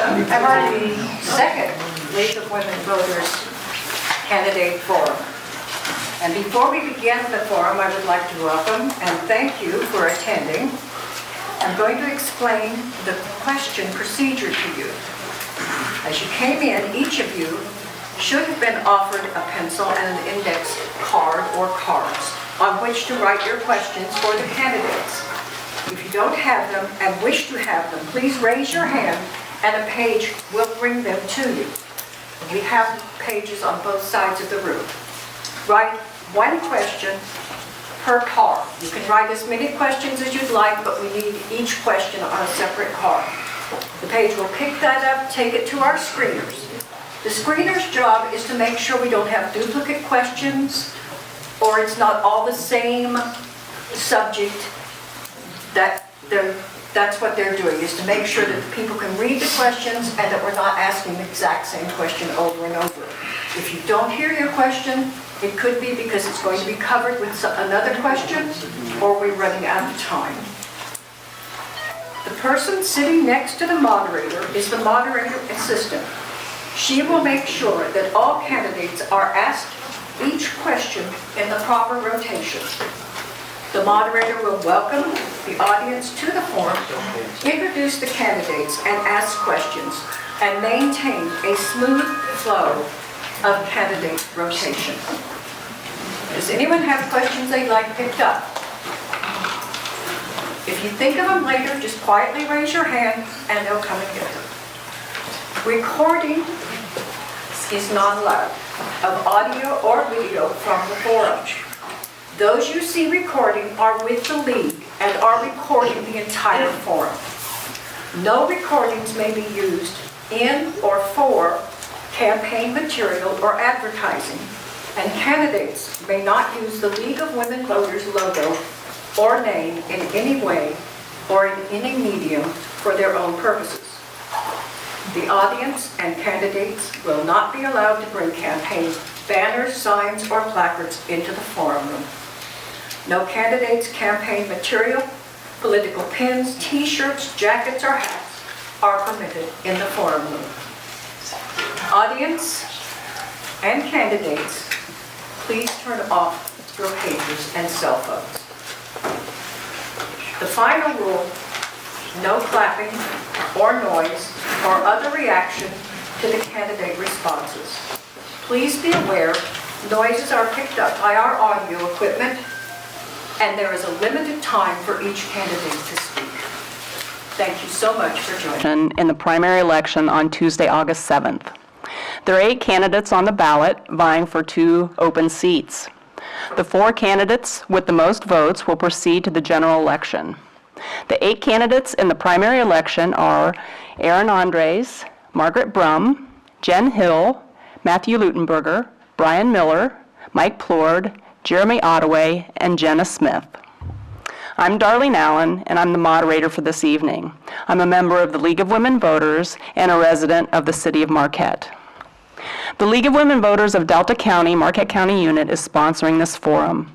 I've already second League of Women Voters candidate forum. And before we begin the forum, I would like to welcome and thank you for attending. I'm going to explain the question procedure to you. As you came in, each of you should have been offered a pencil and an index card or cards on which to write your questions for the candidates. If you don't have them and wish to have them, please raise your hand and a page will bring them to you. We have pages on both sides of the room. Write one question per card. You can write as many questions as you'd like, but we need each question on a separate card. The page will pick that up, take it to our screeners. The screener's job is to make sure we don't have duplicate questions or it's not all the same subject. That's what they're doing, is to make sure that the people can read the questions and that we're not asking the exact same question over and over. If you don't hear your question, it could be because it's going to be covered with another question or we're running out of time. The person sitting next to the moderator is the moderator assistant. She will make sure that all candidates are asked each question in the proper rotation. The moderator will welcome the audience to the forum, introduce the candidates and ask questions, and maintain a smooth flow of candidate rotation. Does anyone have questions they'd like picked up? If you think of them later, just quietly raise your hand and they'll come and get them. Recording is not allowed of audio or video from the forum. Those you see recording are with the league and are recording the entire forum. No recordings may be used in or for campaign material or advertising, and candidates may not use the League of Women Voters logo or name in any way or in any medium for their own purposes. The audience and candidates will not be allowed to bring campaign banners, signs, or placards into the forum room. No candidates' campaign material, political pins, t-shirts, jackets, or hats are permitted in the forum room. Audience and candidates, please turn off your pagers and cell phones. The final rule: no clapping or noise or other reaction to the candidate responses. Please be aware, noises are picked up by our audio equipment, and there is a limited time for each candidate to speak. Thank you so much for joining. In the primary election on Tuesday, August 7th. There are 8 candidates on the ballot vying for 2 open seats. The 4 candidates with the most votes will proceed to the general election. The 8 candidates in the primary election are Aaron Andres, Margaret Brum, Jen Hill, Matthew Lutenberger, Brian Miller, Mike Plourd, Jeremy Ottaway, and Jenna Smith. I'm Darlene Allen, and I'm the moderator for this evening. I'm a member of the League of Women Voters and a resident of the city of Marquette. The League of Women Voters of Delta County, Marquette County Unit is sponsoring this forum.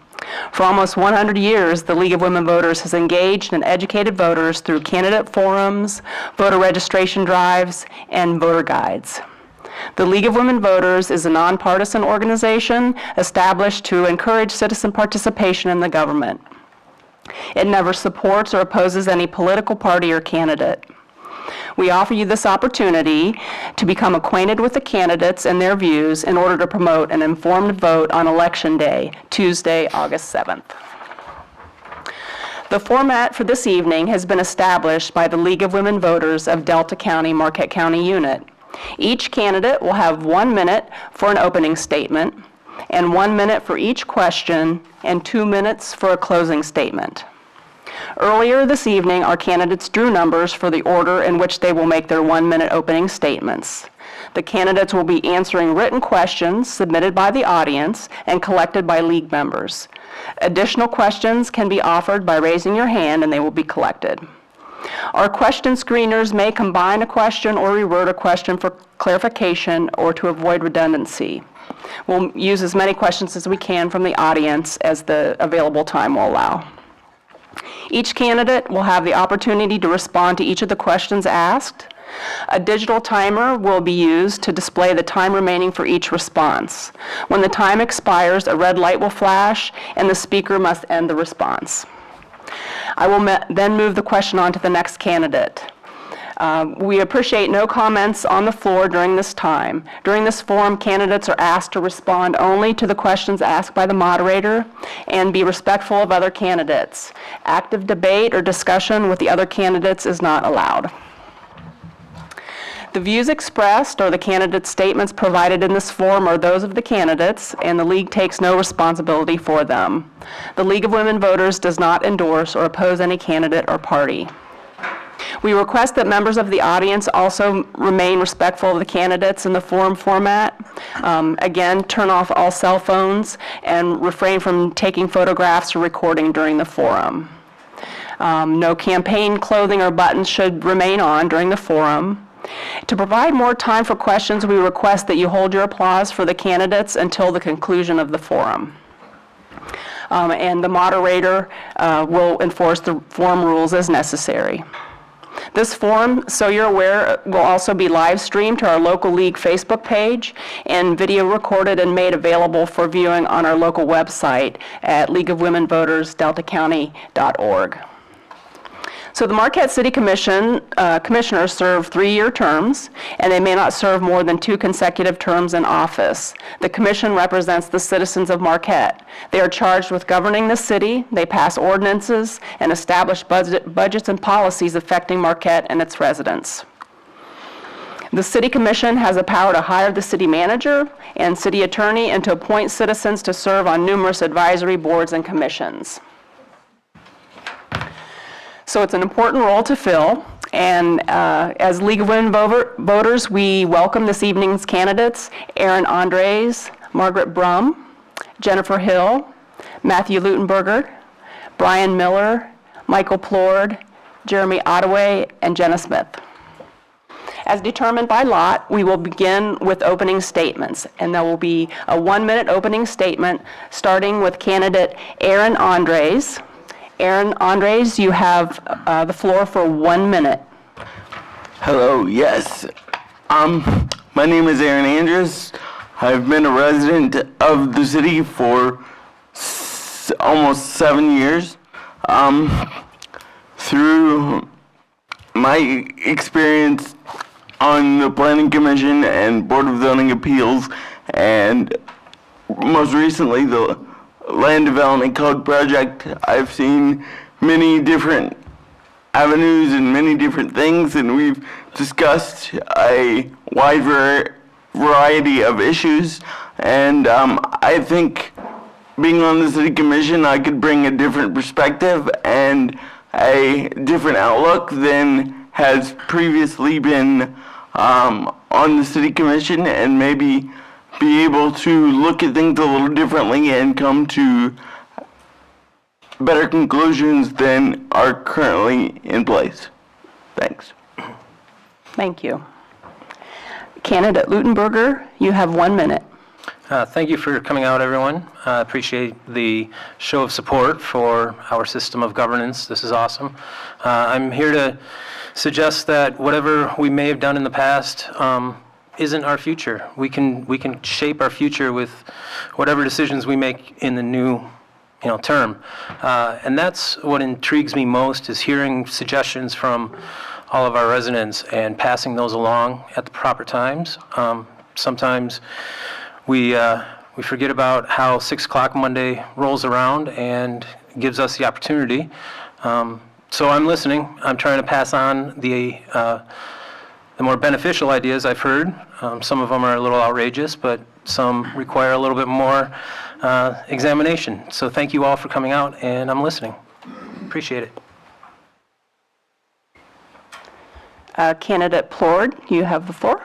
For almost 100 years, the League of Women Voters has engaged and educated voters through candidate forums, voter registration drives, and voter guides. The League of Women Voters is a nonpartisan organization established to encourage citizen participation in the government. It never supports or opposes any political party or candidate. We offer you this opportunity to become acquainted with the candidates and their views in order to promote an informed vote on Election Day, Tuesday, August 7th. The format for this evening has been established by the League of Women Voters of Delta County, Marquette County Unit. Each candidate will have 1 minute for an opening statement, and 1 minute for each question, and 2 minutes for a closing statement. Earlier this evening, our candidates drew numbers for the order in which they will make their 1-minute opening statements. The candidates will be answering written questions submitted by the audience and collected by League members. Additional questions can be offered by raising your hand and they will be collected. Our question screeners may combine a question or reword a question for clarification or to avoid redundancy. We'll use as many questions as we can from the audience as the available time will allow. Each candidate will have the opportunity to respond to each of the questions asked. A digital timer will be used to display the time remaining for each response. When the time expires, a red light will flash, and the speaker must end the response. I will then move the question on to the next candidate. We appreciate no comments on the floor during this time. During this forum, candidates are asked to respond only to the questions asked by the moderator and be respectful of other candidates. Active debate or discussion with the other candidates is not allowed. The views expressed or the candidate statements provided in this forum are those of the candidates, and the League takes no responsibility for them. The League of Women Voters does not endorse or oppose any candidate or party. We request that members of the audience also remain respectful of the candidates in the forum format. Again, turn off all cell phones and refrain from taking photographs or recording during the forum. No campaign clothing or buttons should remain on during the forum. To provide more time for questions, we request that you hold your applause for the candidates until the conclusion of the forum. And the moderator will enforce the forum rules as necessary. This forum, so you're aware, will also be live streamed to our local league Facebook page and video recorded and made available for viewing on our local website at leagueofwomenvoters.deltacounty.org. So the Marquette City Commission commissioners serve 3-year terms, and they may not serve more than 2 consecutive terms in office. The commission represents the citizens of Marquette. They are charged with governing the city. They pass ordinances and establish budgets and policies affecting Marquette and its residents. The City Commission has the power to hire the city manager and city attorney and to appoint citizens to serve on numerous advisory boards and commissions. So it's an important role to fill, and as League of Women Voters, we welcome this evening's candidates, Erin Andres, Margaret Brum, Jennifer Hill, Matthew Lutenberger, Brian Miller, Michael Plord, Jeremy Ottaway, and Jenna Smith. As determined by lot, we will begin with opening statements, and there will be a 1-minute opening statement starting with candidate Erin Andres. Erin Andres, you have the floor for 1 minute. Hello, yes. My name is Erin Andres. I've been a resident of the city for almost 7 years. Through my experience on the Planning Commission and Board of Zoning Appeals, and most recently the Land Development Code Project, I've seen many different avenues and many different things, and we've discussed a wide variety of issues, and I think being on the City Commission, I could bring a different perspective and a different outlook than has previously been on the City Commission, and maybe be able to look at things a little differently and come to better conclusions than are currently in place. Thanks. Thank you. Candidate Lutenberger, you have 1 minute. Thank you for coming out, everyone. I appreciate the show of support for our system of governance. This is awesome. I'm here to suggest that whatever we may have done in the past isn't our future. We can shape our future with whatever decisions we make in the new term. And that's what intrigues me most, is hearing suggestions from all of our residents and passing those along at the proper times. Sometimes we forget about how 6 o'clock Monday rolls around and gives us the opportunity. So I'm listening. I'm trying to pass on the more beneficial ideas I've heard. Some of them are a little outrageous, but some require a little bit more examination. So thank you all for coming out, and I'm listening. Appreciate it. Candidate Plord, you have the floor.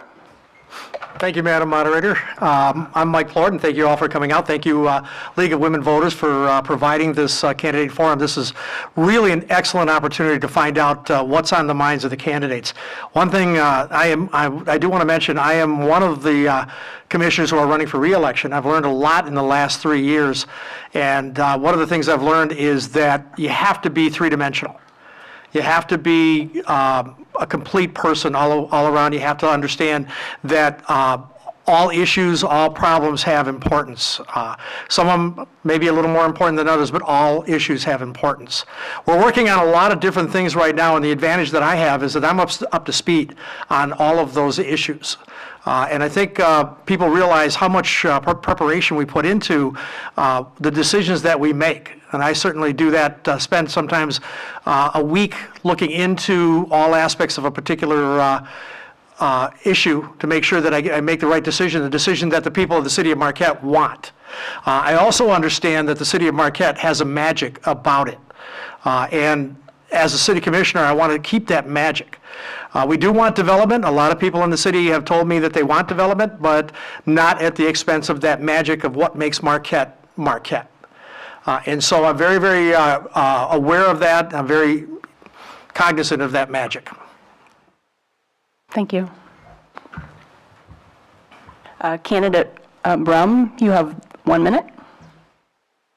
Thank you, Madam Moderator. I'm Mike Plord, and thank you all for coming out. Thank you, League of Women Voters, for providing this candidate forum. This is really an excellent opportunity to find out what's on the minds of the candidates. One thing I do want to mention, I am one of the commissioners who are running for re-election. I've learned a lot in the last 3 years, and one of the things I've learned is that you have to be three-dimensional. You have to be a complete person all around. You have to understand that all issues, all problems have importance. Some of them may be a little more important than others, but all issues have importance. We're working on a lot of different things right now, and the advantage that I have is that I'm up to speed on all of those issues. And I think people realize how much preparation we put into the decisions that we make. And I certainly do that, spend sometimes a week looking into all aspects of a particular issue to make sure that I make the right decision, the decision that the people of the city of Marquette want. I also understand that the city of Marquette has a magic about it. And as a city commissioner, I want to keep that magic. We do want development. A lot of people in the city have told me that they want development, but not at the expense of that magic of what makes Marquette, Marquette. And so I'm very, very aware of that. I'm very cognizant of that magic. Thank you. Candidate Brum, you have 1 minute.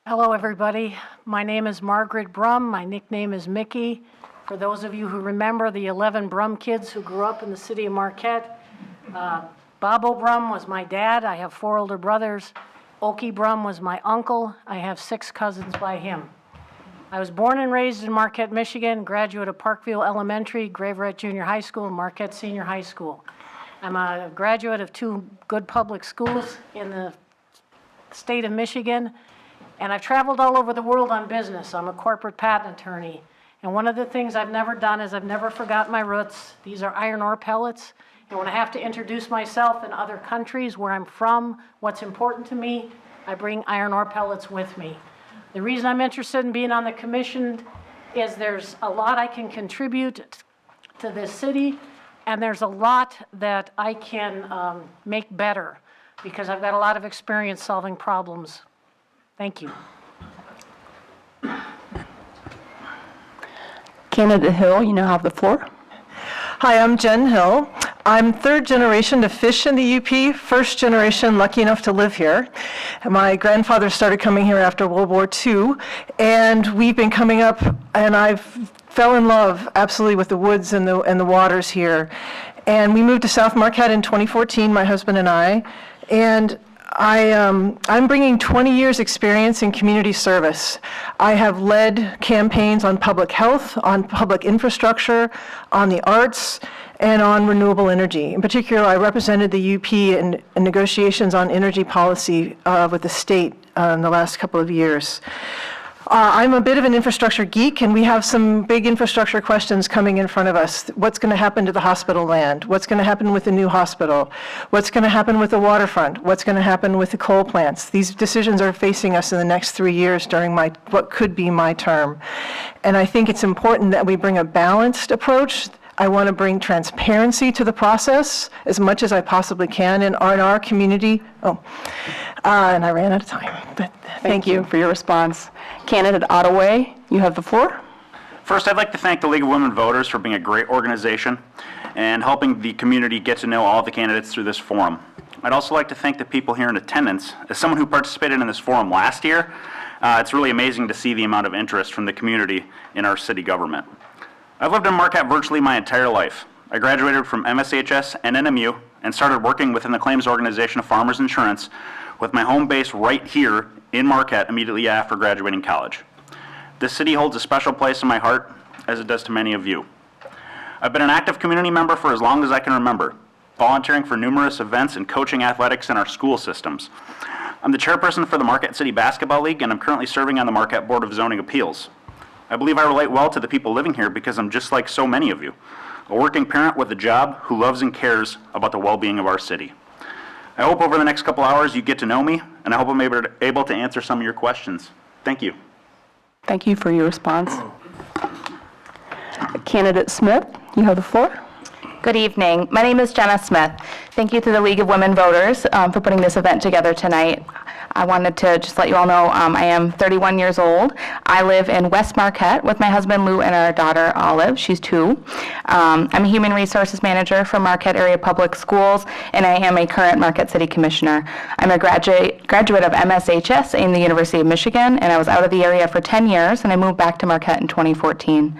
Hello, everybody. My name is Margaret Brum. My nickname is Mickey. For those of you who remember the 11 Brum kids who grew up in the city of Marquette, Bobo Brum was my dad. I have 4 older brothers. Okie Brum was my uncle. I have 6 cousins by him. I was born and raised in Marquette, Michigan, graduate of Parkview Elementary, Graveret Junior High School, and Marquette Senior High School. I'm a graduate of 2 good public schools in the state of Michigan, and I've traveled all over the world on business. I'm a corporate patent attorney, and one of the things I've never done is I've never forgotten my roots. These are iron ore pellets, and when I have to introduce myself in other countries, where I'm from, what's important to me, I bring iron ore pellets with me. The reason I'm interested in being on the commission is there's a lot I can contribute to this city, and there's a lot that I can make better because I've got a lot of experience solving problems. Thank you. Candidate Hill, you now have the floor. Hi, I'm Jen Hill. I'm 3rd generation to fish in the UP, 1st generation lucky enough to live here. My grandfather started coming here after World War II, and we've been coming up, and I've fell in love absolutely with the woods and the waters here. And we moved to South Marquette in 2014, my husband and I, and I'm bringing 20 years experience in community service. I have led campaigns on public health, on public infrastructure, on the arts, and on renewable energy. In particular, I represented the UP in negotiations on energy policy with the state in the last couple of years. I'm a bit of an infrastructure geek, and we have some big infrastructure questions coming in front of us. What's going to happen to the hospital land? What's going to happen with the new hospital? What's going to happen with the waterfront? What's going to happen with the coal plants? These decisions are facing us in the next 3 years during what could be my term. And I think it's important that we bring a balanced approach. I want to bring transparency to the process as much as I possibly can in our community. And I ran out of time, but Thank you for your response. Candidate Ottaway, you have the floor. First, I'd like to thank the League of Women Voters for being a great organization and helping the community get to know all the candidates through this forum. I'd also like to thank the people here in attendance. As someone who participated in this forum last year, it's really amazing to see the amount of interest from the community in our city government. I've lived in Marquette virtually my entire life. I graduated from MSHS and NMU and started working within the claims organization of Farmers Insurance with my home base right here in Marquette immediately after graduating college. This city holds a special place in my heart, as it does to many of you. I've been an active community member for as long as I can remember, volunteering for numerous events and coaching athletics in our school systems. I'm the chairperson for the Marquette City Basketball League, and I'm currently serving on the Marquette Board of Zoning Appeals. I believe I relate well to the people living here because I'm just like so many of you, a working parent with a job who loves and cares about the well-being of our city. I hope over the next couple hours you get to know me, and I hope I'm able to answer some of your questions. Thank you. Thank you for your response. Candidate Smith, you have the floor. Good evening. My name is Jenna Smith. Thank you to the League of Women Voters for putting this event together tonight. I wanted to just let you all know I am 31 years old. I live in West Marquette with my husband Lou and our daughter Olive. She's 2. I'm a human resources manager for Marquette Area Public Schools, and I am a current Marquette City Commissioner. I'm a graduate of MSHS in the University of Michigan, and I was out of the area for 10 years, and I moved back to Marquette in 2014.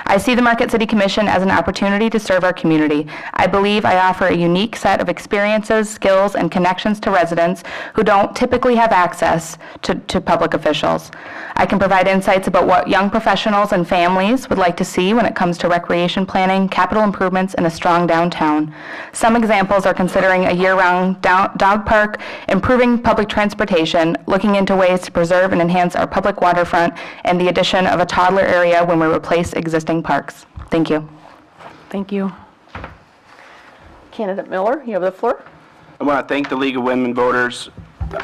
I see the Marquette City Commission as an opportunity to serve our community. I believe I offer a unique set of experiences, skills, and connections to residents who don't typically have access to public officials. I can provide insights about what young professionals and families would like to see when it comes to recreation planning, capital improvements, and a strong downtown. Some examples are considering a year-round dog park, improving public transportation, looking into ways to preserve and enhance our public waterfront, and the addition of a toddler area when we replace existing parks. Thank you. Thank you. Candidate Miller, you have the floor. I want to thank the League of Women Voters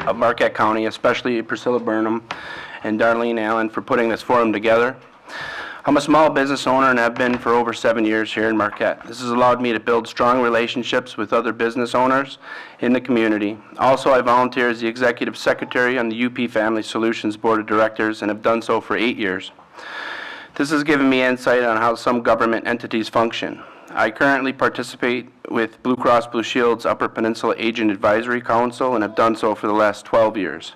of Marquette County, especially Priscilla Burnham and Darlene Allen, for putting this forum together. I'm a small business owner and have been for over 7 years here in Marquette. This has allowed me to build strong relationships with other business owners in the community. Also, I volunteer as the Executive Secretary on the UP Family Solutions Board of Directors and have done so for 8 years. This has given me insight on how some government entities function. I currently participate with Blue Cross Blue Shield's Upper Peninsula Agent Advisory Council and have done so for the last 12 years.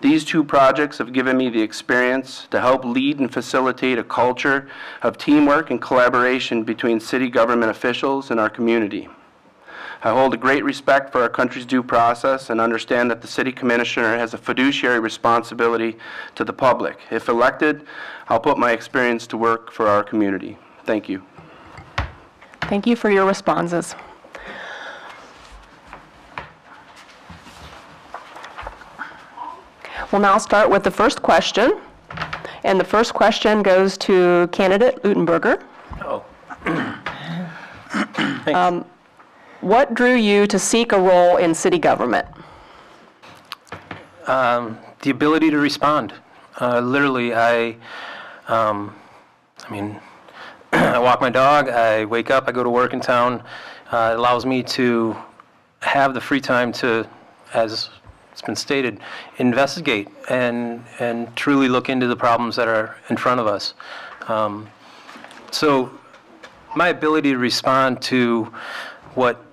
These 2 projects have given me the experience to help lead and facilitate a culture of teamwork and collaboration between city government officials and our community. I hold a great respect for our country's due process and understand that the city commissioner has a fiduciary responsibility to the public. If elected, I'll put my experience to work for our community. Thank you. Thank you for your responses. We'll now start with the first question. And the first question goes to candidate Lutenberger. Oh. Thanks. What drew you to seek a role in city government? The ability to respond. Literally, I walk my dog, I wake up, I go to work in town. It allows me to have the free time to, as it's been stated, investigate and truly look into the problems that are in front of us. So my ability to respond to what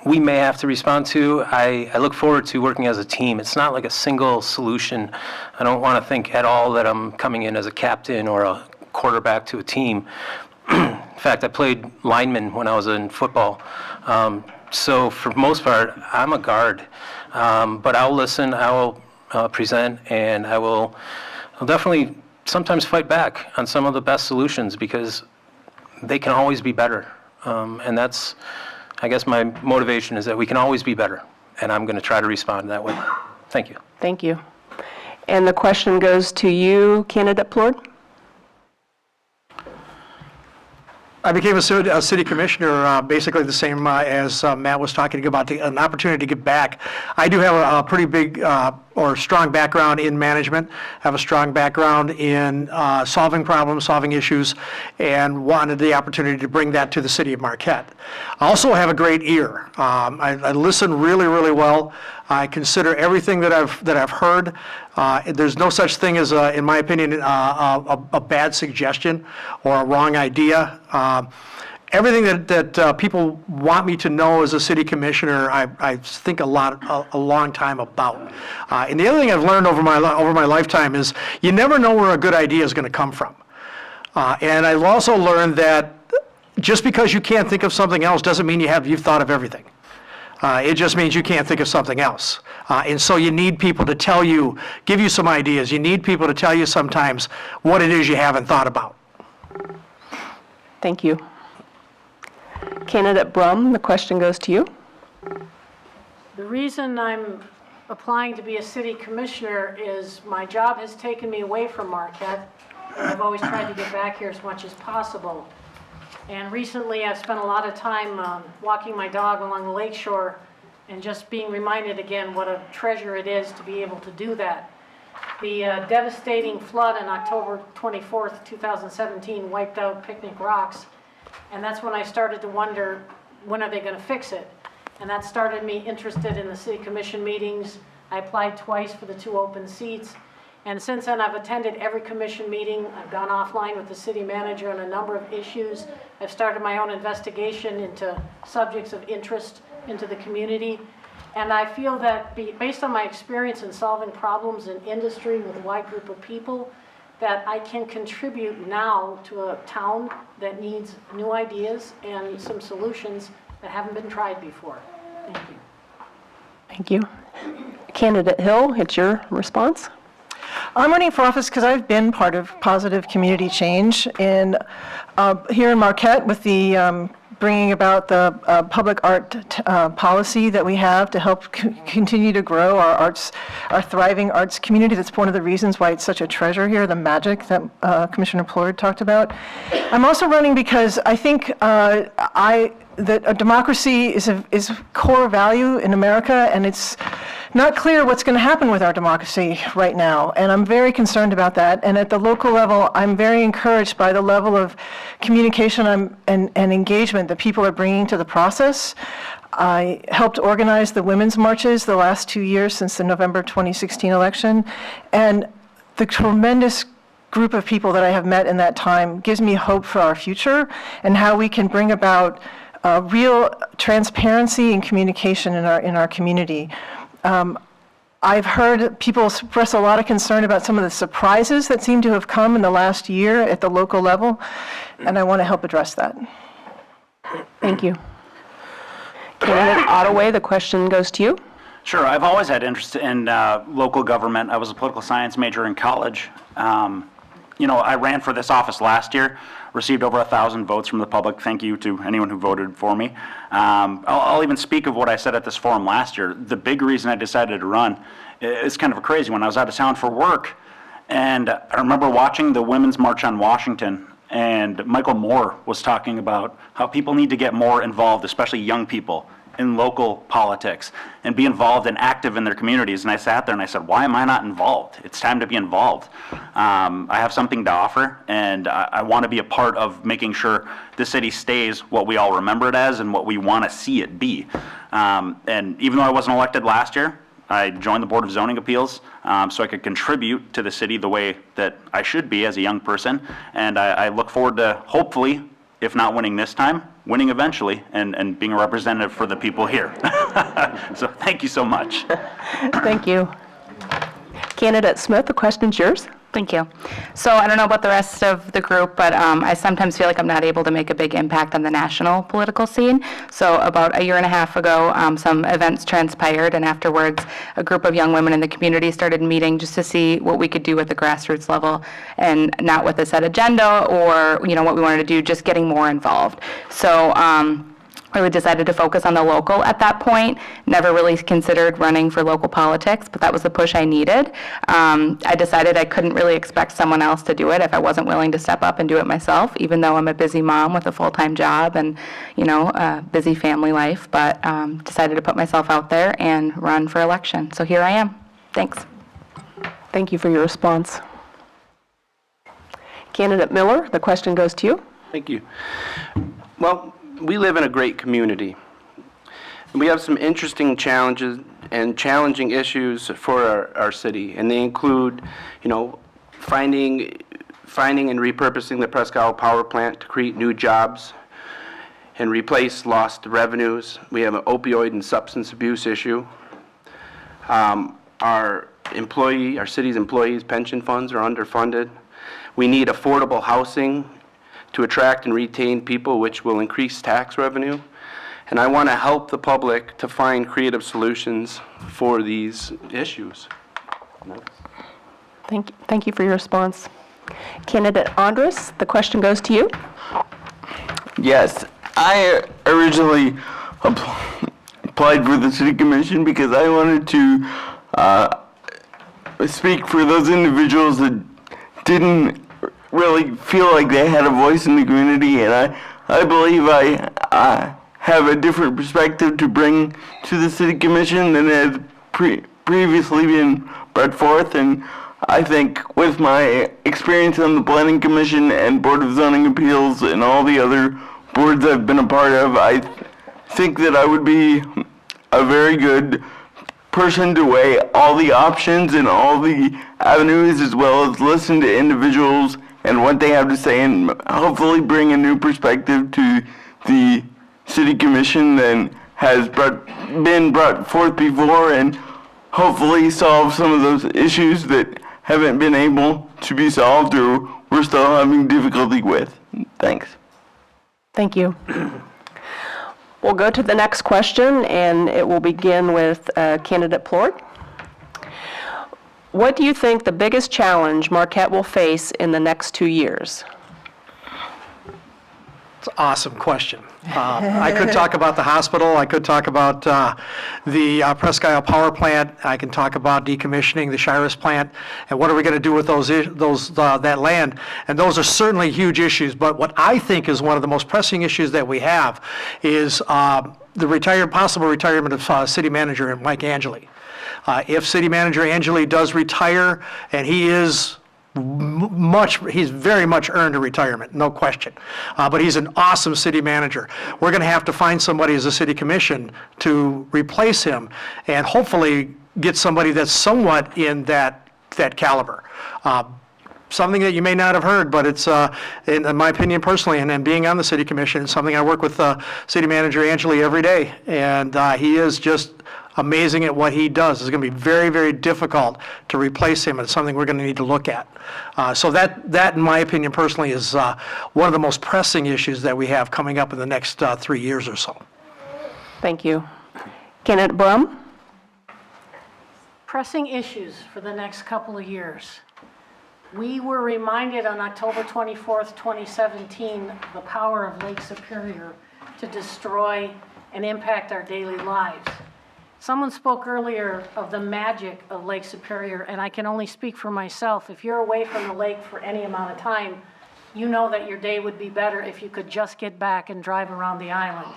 we may have to respond to, I look forward to working as a team. It's not like a single solution. I don't want to think at all that I'm coming in as a captain or a quarterback to a team. In fact, I played lineman when I was in football. So for the most part, I'm a guard. But I'll listen, I will present, and I'll definitely sometimes fight back on some of the best solutions because they can always be better. And that's, I guess my motivation is that we can always be better, and I'm going to try to respond that way. Thank you. Thank you. And the question goes to you, candidate Plord. I became a city commissioner basically the same as Matt was talking about, an opportunity to give back. I do have a pretty big or strong background in management, have a strong background in solving problems, solving issues, and wanted the opportunity to bring that to the city of Marquette. I also have a great ear. I listen really, really well. I consider everything that I've heard. There's no such thing as, in my opinion, a bad suggestion or a wrong idea. Everything that people want me to know as a city commissioner, I think a long time about. And the other thing I've learned over my lifetime is you never know where a good idea is going to come from. And I've also learned that just because you can't think of something else doesn't mean you've thought of everything. It just means you can't think of something else. And so you need people to tell you, give you some ideas. You need people to tell you sometimes what it is you haven't thought about. Thank you. Candidate Brum, the question goes to you. The reason I'm applying to be a city commissioner is my job has taken me away from Marquette, and I've always tried to get back here as much as possible. And recently I've spent a lot of time walking my dog along the lake shore and just being reminded again what a treasure it is to be able to do that. The devastating flood on October 24th, 2017 wiped out Picnic Rocks, and that's when I started to wonder, when are they going to fix it? And that started me interested in the city commission meetings, I applied twice for the 2 open seats, and since then I've attended every commission meeting. I've gone offline with the city manager on a number of issues. I've started my own investigation into subjects of interest into the community. And I feel that based on my experience in solving problems in industry with a wide group of people, that I can contribute now to a town that needs new ideas and some solutions that haven't been tried before. Thank you. Thank you. Candidate Hill, it's your response. I'm running for office because I've been part of positive community change here in Marquette with the bringing about the public art policy that we have to help continue to grow our thriving arts community. That's one of the reasons why it's such a treasure here, the magic that Commissioner Plord talked about. I'm also running because I think that a democracy is a core value in America, and it's not clear what's going to happen with our democracy right now, and I'm very concerned about that. And at the local level, I'm very encouraged by the level of communication and engagement that people are bringing to the process. I helped organize the women's marches the last 2 years since the November 2016 election, and the tremendous group of people that I have met in that time gives me hope for our future and how we can bring about real transparency and communication in our community. I've heard people express a lot of concern about some of the surprises that seem to have come in the last year at the local level, and I want to help address that. Thank you. Candidate Ottaway, the question goes to you. Sure, I've always had interest in local government. I was a political science major in college. I ran for this office last year, received over 1,000 votes from the public. Thank you to anyone who voted for me. I'll even speak of what I said at this forum last year. The big reason I decided to run is kind of a crazy one. I was out of town for work, and I remember watching the Women's March on Washington, and Michael Moore was talking about how people need to get more involved, especially young people, in local politics and be involved and active in their communities. And I sat there and I said, why am I not involved? It's time to be involved. I have something to offer, and I want to be a part of making sure the city stays what we all remember it as and what we want to see it be. And even though I wasn't elected last year, I joined the Board of Zoning Appeals so I could contribute to the city the way that I should be as a young person. And I look forward to, hopefully, if not winning this time, winning eventually, and being a representative for the people here. So thank you so much. Thank you. Candidate Smith, the question's yours. Thank you. So I don't know about the rest of the group, but I sometimes feel like I'm not able to make a big impact on the national political scene. So about 1.5 years ago, some events transpired, and afterwards, a group of young women in the community started meeting just to see what we could do at the grassroots level, and not with a set agenda or what we wanted to do, just getting more involved. So really decided to focus on the local at that point. Never really considered running for local politics, but that was the push I needed. I decided I couldn't really expect someone else to do it if I wasn't willing to step up and do it myself, even though I'm a busy mom with a full-time job and, a busy family life, but decided to put myself out there and run for election. So here I am. Thanks. Thank you for your response. Candidate Miller, the question goes to you. Thank you. Well, we live in a great community. We have some interesting challenges and challenging issues for our city, and they include, finding and repurposing the Presque Isle power plant to create new jobs and replace lost revenues. We have an opioid and substance abuse issue. Our city's employees' pension funds are underfunded. We need affordable housing to attract and retain people, which will increase tax revenue. And I want to help the public to find creative solutions for these issues. Thank you for your response. Candidate Andres, the question goes to you. Yes, I originally applied for the city commission because I wanted to speak for those individuals that didn't really feel like they had a voice in the community, and I believe I have a different perspective to bring to the city commission than had previously been brought forth. And I think with my experience on the planning commission and Board of Zoning Appeals and all the other boards I've been a part of, I think that I would be a very good person to weigh all the options and all the avenues, as well as listen to individuals and what they have to say, and hopefully bring a new perspective to the city commission that has been brought forth before, and hopefully solve some of those issues that haven't been able to be solved or we're still having difficulty with. Thanks. Thank you. We'll go to the next question, and it will begin with candidate Plord. What do you think the biggest challenge Marquette will face in the next 2 years? It's an awesome question. I could talk about the hospital, I could talk about the Presque Isle Power Plant, I can talk about decommissioning the Shirus plant, and what are we going to do with that land? And those are certainly huge issues, but what I think is one of the most pressing issues that we have is the possible retirement of City Manager Mike Angeli. If City Manager Angeli does retire, and he is he's very much earned a retirement, no question. But he's an awesome city manager. We're going to have to find somebody as a city commission to replace him and hopefully get somebody that's somewhat in that caliber. Something that you may not have heard, but it's, in my opinion personally, and then being on the city commission, it's something I work with City Manager Angeli every day. And he is just amazing at what he does. It's going to be very, very difficult to replace him. It's something we're going to need to look at. So that, in my opinion personally, is one of the most pressing issues that we have coming up in the next 3 years or so. Thank you. Candidate Brum? Pressing issues for the next couple of years. We were reminded on October 24th, 2017, the power of Lake Superior to destroy and impact our daily lives. Someone spoke earlier of the magic of Lake Superior, and I can only speak for myself. If you're away from the lake for any amount of time, you know that your day would be better if you could just get back and drive around the island.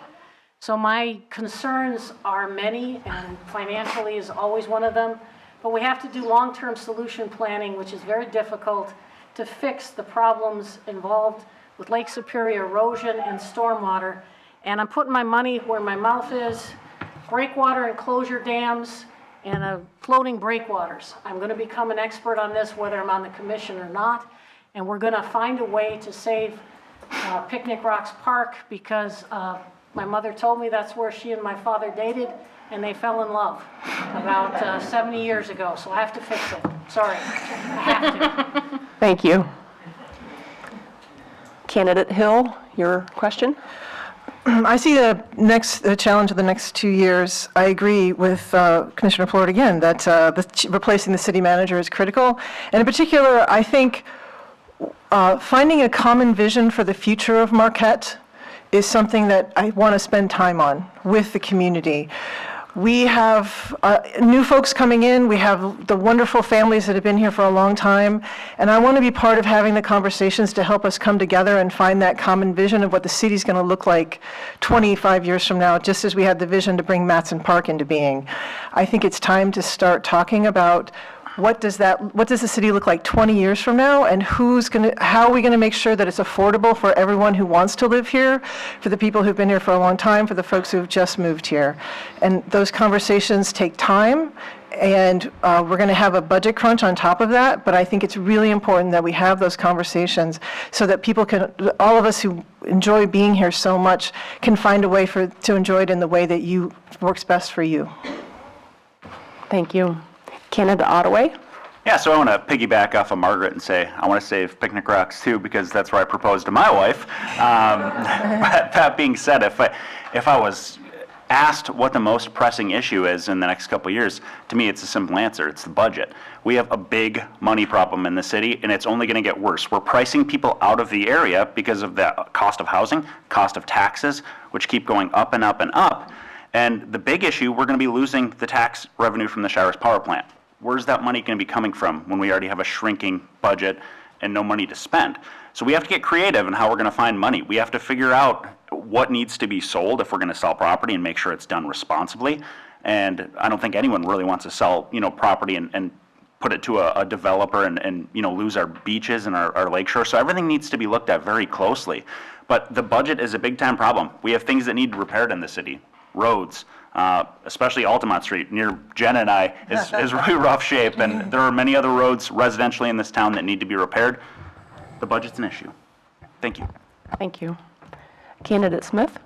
So my concerns are many, and financially is always one of them, but we have to do long-term solution planning, which is very difficult, to fix the problems involved with Lake Superior erosion and stormwater. And I'm putting my money where my mouth is. Breakwater enclosure dams and floating breakwaters. I'm going to become an expert on this whether I'm on the commission or not, and we're going to find a way to save Picnic Rocks Park because my mother told me that's where she and my father dated and they fell in love about 70 years ago, so I have to fix it. Sorry, I have to. Thank you. Candidate Hill, your question? I see the challenge of the next 2 years. I agree with Commissioner Plord again that replacing the city manager is critical. And in particular, I think finding a common vision for the future of Marquette is something that I want to spend time on with the community. We have new folks coming in. We have the wonderful families that have been here for a long time. And I want to be part of having the conversations to help us come together and find that common vision of what the city's going to look like 25 years from now, just as we had the vision to bring Matson Park into being. I think it's time to start talking about what does the city look like 20 years from now, and how are we going to make sure that it's affordable for everyone who wants to live here, for the people who've been here for a long time, for the folks who've just moved here. And those conversations take time, and we're going to have a budget crunch on top of that, but I think it's really important that we have those conversations so that people can, all of us who enjoy being here so much, can find a way to enjoy it in the way that works best for you. Thank you. Candidate Ottaway? Yeah, so I want to piggyback off of Margaret and say I want to save Picnic Rocks too, because that's where I proposed to my wife. But that being said, if I was asked what the most pressing issue is in the next couple of years, to me it's a simple answer. It's the budget. We have a big money problem in the city, and it's only going to get worse. We're pricing people out of the area because of the cost of housing, cost of taxes, which keep going up and up and up. And the big issue, we're going to be losing the tax revenue from the Shirus Power Plant. Where's that money going to be coming from when we already have a shrinking budget and no money to spend? So we have to get creative in how we're going to find money. We have to figure out what needs to be sold if we're going to sell property and make sure it's done responsibly. And I don't think anyone really wants to sell, property and put it to a developer and lose our beaches and our lakeshore. So everything needs to be looked at very closely. But the budget is a big time problem. We have things that need repaired in the city. roads, especially Altamont Street near Jen and I is really rough shape, and there are many other roads residentially in this town that need to be repaired. The budget's an issue. Thank you. Thank you. Candidate Smith?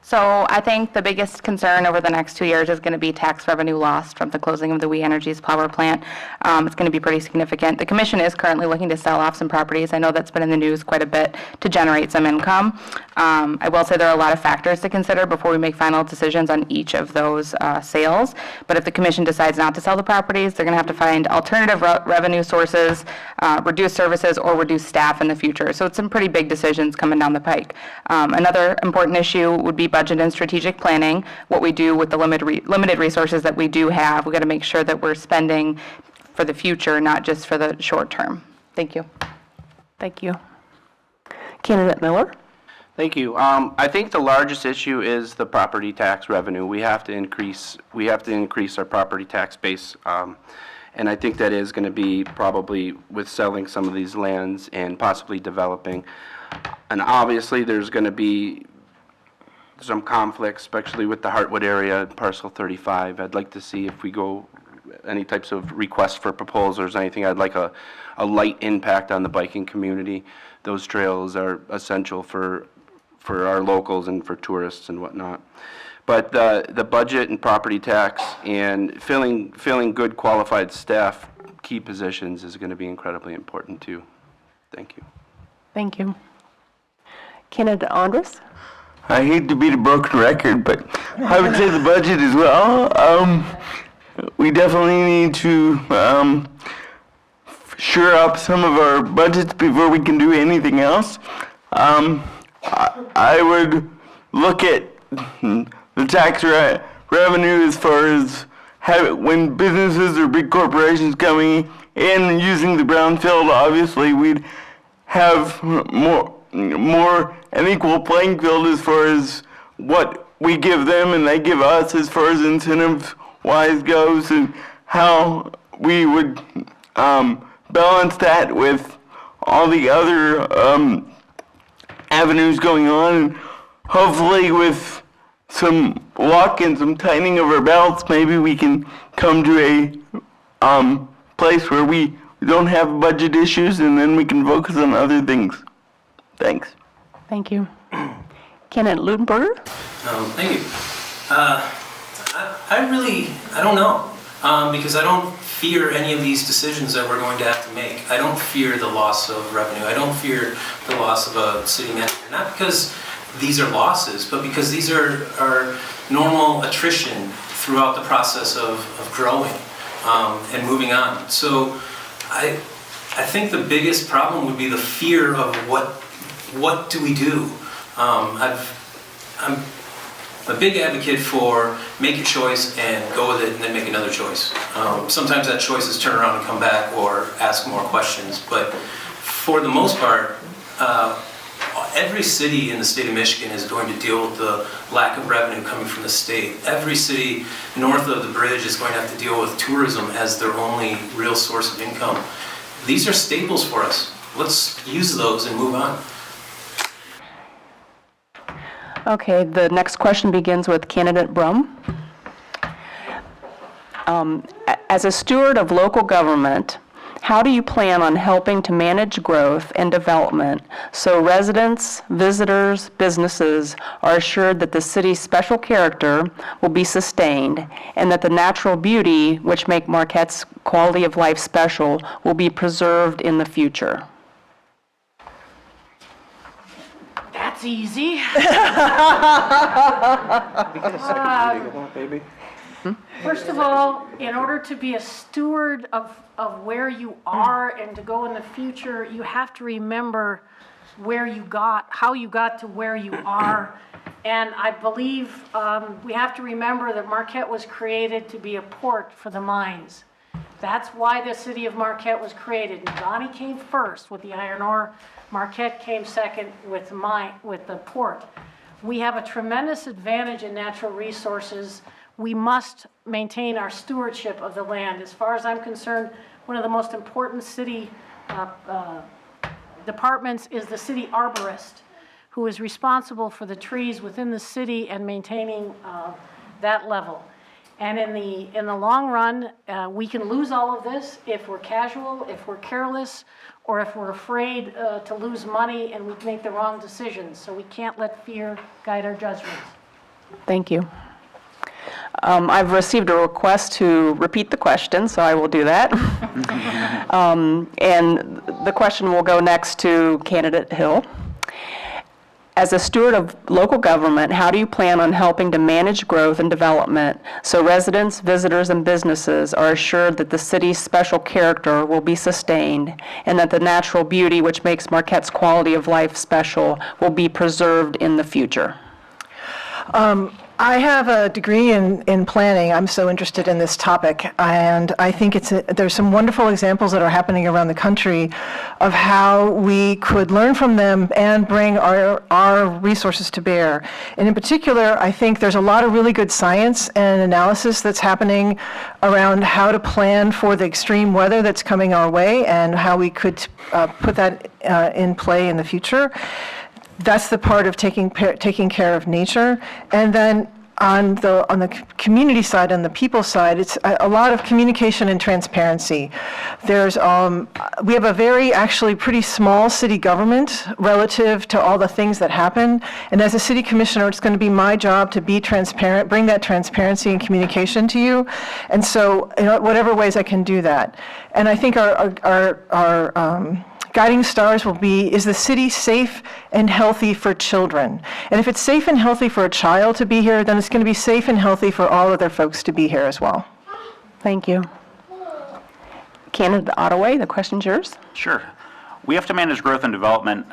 So I think the biggest concern over the next 2 years is going to be tax revenue lost from the closing of the We Energies power plant. It's going to be pretty significant. The commission is currently looking to sell off some properties. I know that's been in the news quite a bit to generate some income. I will say there are a lot of factors to consider before we make final decisions on each of those sales. But if the commission decides not to sell the properties, they're going to have to find alternative revenue sources, reduce services, or reduce staff in the future. So it's some pretty big decisions coming down the pike. Another important issue would be budget and strategic planning, what we do with the limited resources that we do have. We've got to make sure that we're spending for the future, not just for the short term. Thank you. Thank you. Candidate Miller? Thank you. I think the largest issue is the property tax revenue. We have to increase our property tax base. And I think that is going to be probably with selling some of these lands and possibly developing. And obviously, there's going to be some conflicts, especially with the Hartwood area, parcel 35. I'd like to see if we go any types of requests for proposals or anything. I'd like a light impact on the biking community. Those trails are essential for our locals and for tourists and whatnot. But the budget and property tax and filling good qualified staff key positions is going to be incredibly important too. Thank you. Thank you. Candidate Andres? I hate to be the broken record, but I would say the budget as well. We definitely need to shore up some of our budgets before we can do anything else. I would look at the tax revenue as far as when businesses or big corporations coming in and using the brownfield, obviously we'd have more an equal playing field as far as what we give them and they give us as far as incentive-wise goes, and how we would balance that with all the other avenues going on. And hopefully with some luck and some tightening of our belts, maybe we can come to a place where we don't have budget issues, and then we can focus on other things. Thanks. Thank you. Candidate Ludenberger? Thank you. I don't know, because I don't fear any of these decisions that we're going to have to make. I don't fear the loss of revenue. I don't fear the loss of a city manager, not because these are losses, but because these are normal attrition throughout the process of growing and moving on. So I think the biggest problem would be the fear of what do we do? I'm a big advocate for make a choice and go with it and then make another choice. Sometimes that choice is turn around and come back or ask more questions, but for the most part, every city in the state of Michigan is going to deal with the lack of revenue coming from the state. Every city north of the bridge is going to have to deal with tourism as their only real source of income. These are staples for us. Let's use those and move on. Okay, the next question begins with Candidate Brum. As a steward of local government, how do you plan on helping to manage growth and development so residents, visitors, businesses are assured that the city's special character will be sustained and that the natural beauty which make Marquette's quality of life special will be preserved in the future? That's easy. First of all, in order to be a steward of where you are and to go in the future, you have to remember how you got to where you are. And I believe we have to remember that Marquette was created to be a port for the mines. That's why the city of Marquette was created. Donnie came first with the iron ore. Marquette came second with the port. We have a tremendous advantage in natural resources. We must maintain our stewardship of the land. As far as I'm concerned, one of the most important city departments is the city arborist, who is responsible for the trees within the city and maintaining that level. And in the long run, we can lose all of this if we're casual, if we're careless, or if we're afraid to lose money and we make the wrong decisions. So we can't let fear guide our judgments. Thank you. I've received a request to repeat the question, so I will do that. And the question will go next to candidate Hill. As a steward of local government, how do you plan on helping to manage growth and development so residents, visitors, and businesses are assured that the city's special character will be sustained and that the natural beauty which makes Marquette's quality of life special will be preserved in the future? I have a degree in planning. I'm so interested in this topic, and I think there's some wonderful examples that are happening around the country of how we could learn from them and bring our resources to bear. And in particular, I think there's a lot of really good science and analysis that's happening around how to plan for the extreme weather that's coming our way and how we could put that in play in the future. That's the part of taking care of nature. And then on the community side, on the people side, it's a lot of communication and transparency. We have a actually pretty small city government relative to all the things that happen. And as a city commissioner, it's going to be my job to be transparent, bring that transparency and communication to you. And so, whatever ways I can do that. And I think our guiding stars will be, is the city safe and healthy for children? And if it's safe and healthy for a child to be here, then it's going to be safe and healthy for all other folks to be here as well. Thank you. Candidate Ottaway, the question's yours. Sure. We have to manage growth and development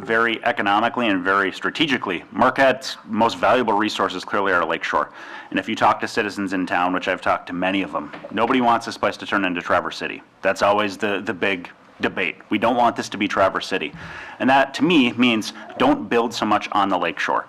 very economically and very strategically. Marquette's most valuable resources clearly are Lakeshore. And if you talk to citizens in town, which I've talked to many of them, nobody wants this place to turn into Traverse City. That's always the big debate. We don't want this to be Traverse City. And that, to me, means don't build so much on the lakeshore.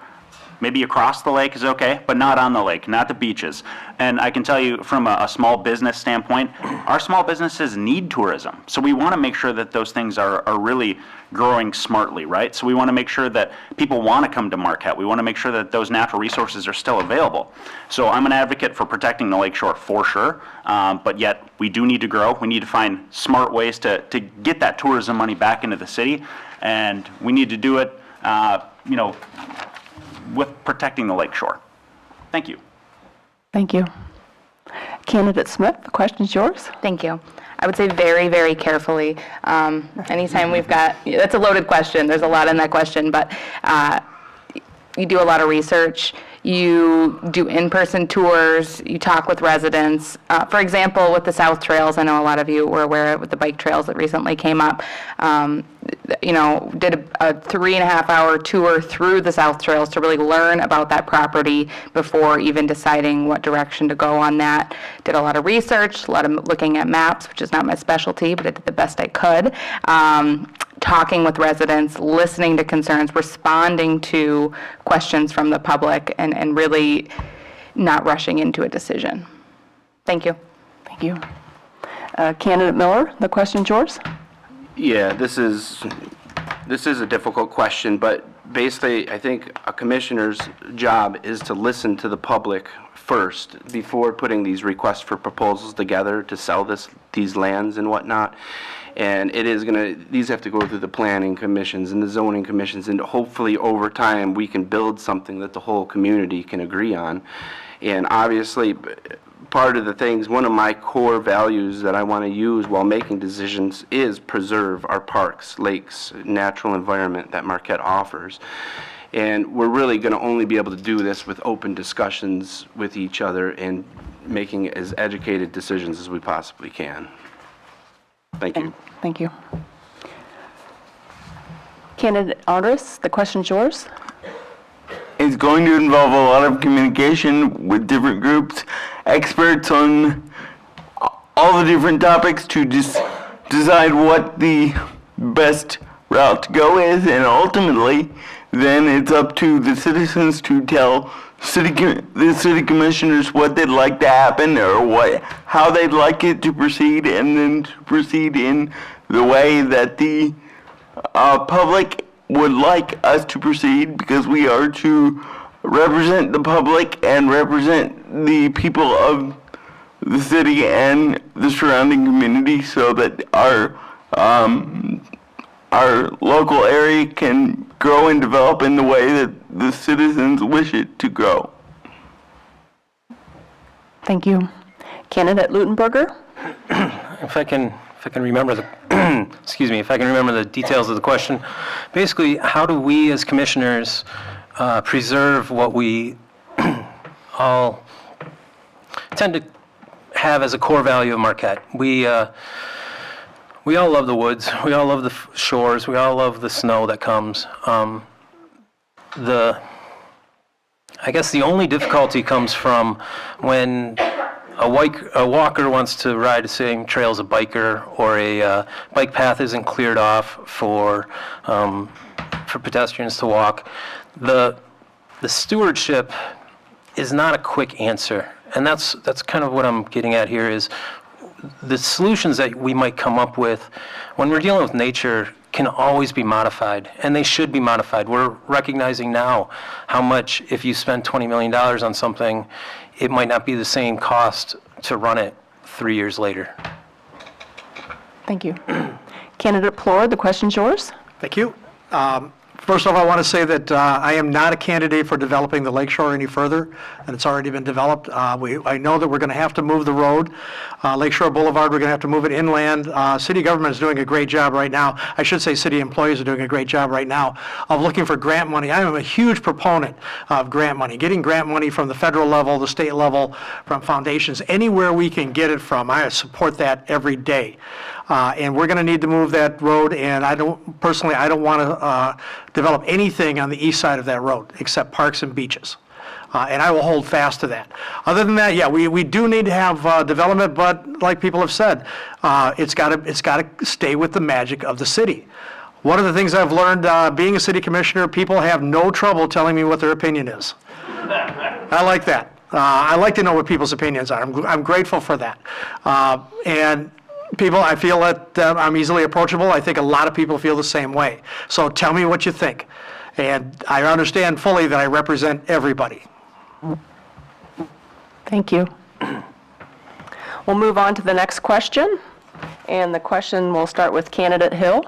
Maybe across the lake is okay, but not on the lake, not the beaches. And I can tell you from a small business standpoint, our small businesses need tourism. So we want to make sure that those things are really growing smartly, right? So we want to make sure that people want to come to Marquette. We want to make sure that those natural resources are still available. So I'm an advocate for protecting the lakeshore for sure, but yet we do need to grow. We need to find smart ways to get that tourism money back into the city, and we need to do it, with protecting the lakeshore. Thank you. Thank you. Candidate Smith, the question's yours. Thank you. I would say very, very carefully. Anytime we've got, that's a loaded question. There's a lot in that question, but you do a lot of research. You do in-person tours. You talk with residents. For example, with the South Trails, I know a lot of you were aware of with the bike trails that recently came up. Did a 3.5-hour tour through the South Trails to really learn about that property before even deciding what direction to go on that. Did a lot of research, a lot of looking at maps, which is not my specialty, but I did the best I could. Talking with residents, listening to concerns, responding to questions from the public, and really not rushing into a decision. Thank you. Thank you. Candidate Miller, the question's yours. Yeah, this is a difficult question, but basically, I think a commissioner's job is to listen to the public first before putting these requests for proposals together to sell these lands and whatnot. And these have to go through the planning commissions and the zoning commissions, and hopefully over time we can build something that the whole community can agree on. And obviously, one of my core values that I want to use while making decisions is preserve our parks, lakes, natural environment that Marquette offers. And we're really going to only be able to do this with open discussions with each other and making as educated decisions as we possibly can. Thank you. Thank you. Candidate Andres, the question's yours. It's going to involve a lot of communication with different groups, experts on all the different topics to decide what the best route to go is, and ultimately, then it's up to the citizens to tell the city commissioners what they'd like to happen or how they'd like it to proceed, and then to proceed in the way that the public would like us to proceed because we are to represent the public and represent the people of the city and the surrounding community so that our local area can grow and develop in the way that the citizens wish it to grow. Thank you. Candidate Lutenberger? If I can remember the, excuse me, if I can remember the details of the question, basically, how do we as commissioners preserve what we all tend to have as a core value of Marquette? We all love the woods. We all love the shores. We all love the snow that comes. I guess the only difficulty comes from when a walker wants to ride the same trail as a biker, or a bike path isn't cleared off for pedestrians to walk. The stewardship is not a quick answer, and that's kind of what I'm getting at here is the solutions that we might come up with when we're dealing with nature can always be modified, and they should be modified. We're recognizing now how much, if you spend $20 million on something, it might not be the same cost to run it 3 years later. Thank you. Candidate Plord, the question's yours. Thank you. First off, I want to say that I am not a candidate for developing the lakeshore any further, and it's already been developed. I know that we're going to have to move the road. Lakeshore Boulevard, we're going to have to move it inland. City government is doing a great job right now. I should say city employees are doing a great job right now of looking for grant money. I am a huge proponent of grant money, getting grant money from the federal level, the state level, from foundations, anywhere we can get it from. I support that every day. And we're going to need to move that road, and I don't want to develop anything on the east side of that road except parks and beaches. And I will hold fast to that. Other than that, yeah, we do need to have development, but like people have said, it's got to stay with the magic of the city. One of the things I've learned being a city commissioner, people have no trouble telling me what their opinion is. I like that. I like to know what people's opinions are. I'm grateful for that. And people, I feel that I'm easily approachable. I think a lot of people feel the same way. So tell me what you think. And I understand fully that I represent everybody. Thank you. We'll move on to the next question. And the question will start with Candidate Hill.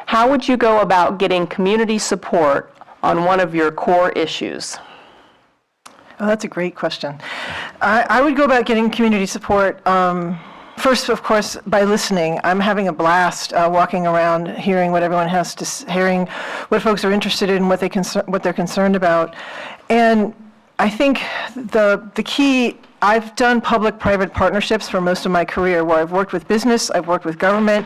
How would you go about getting community support on one of your core issues? Oh, that's a great question. I would go about getting community support first, of course, by listening. I'm having a blast walking around, hearing what everyone has to, hearing what folks are interested in, what they're concerned about. And I think the key, I've done public-private partnerships for most of my career where I've worked with business, I've worked with government,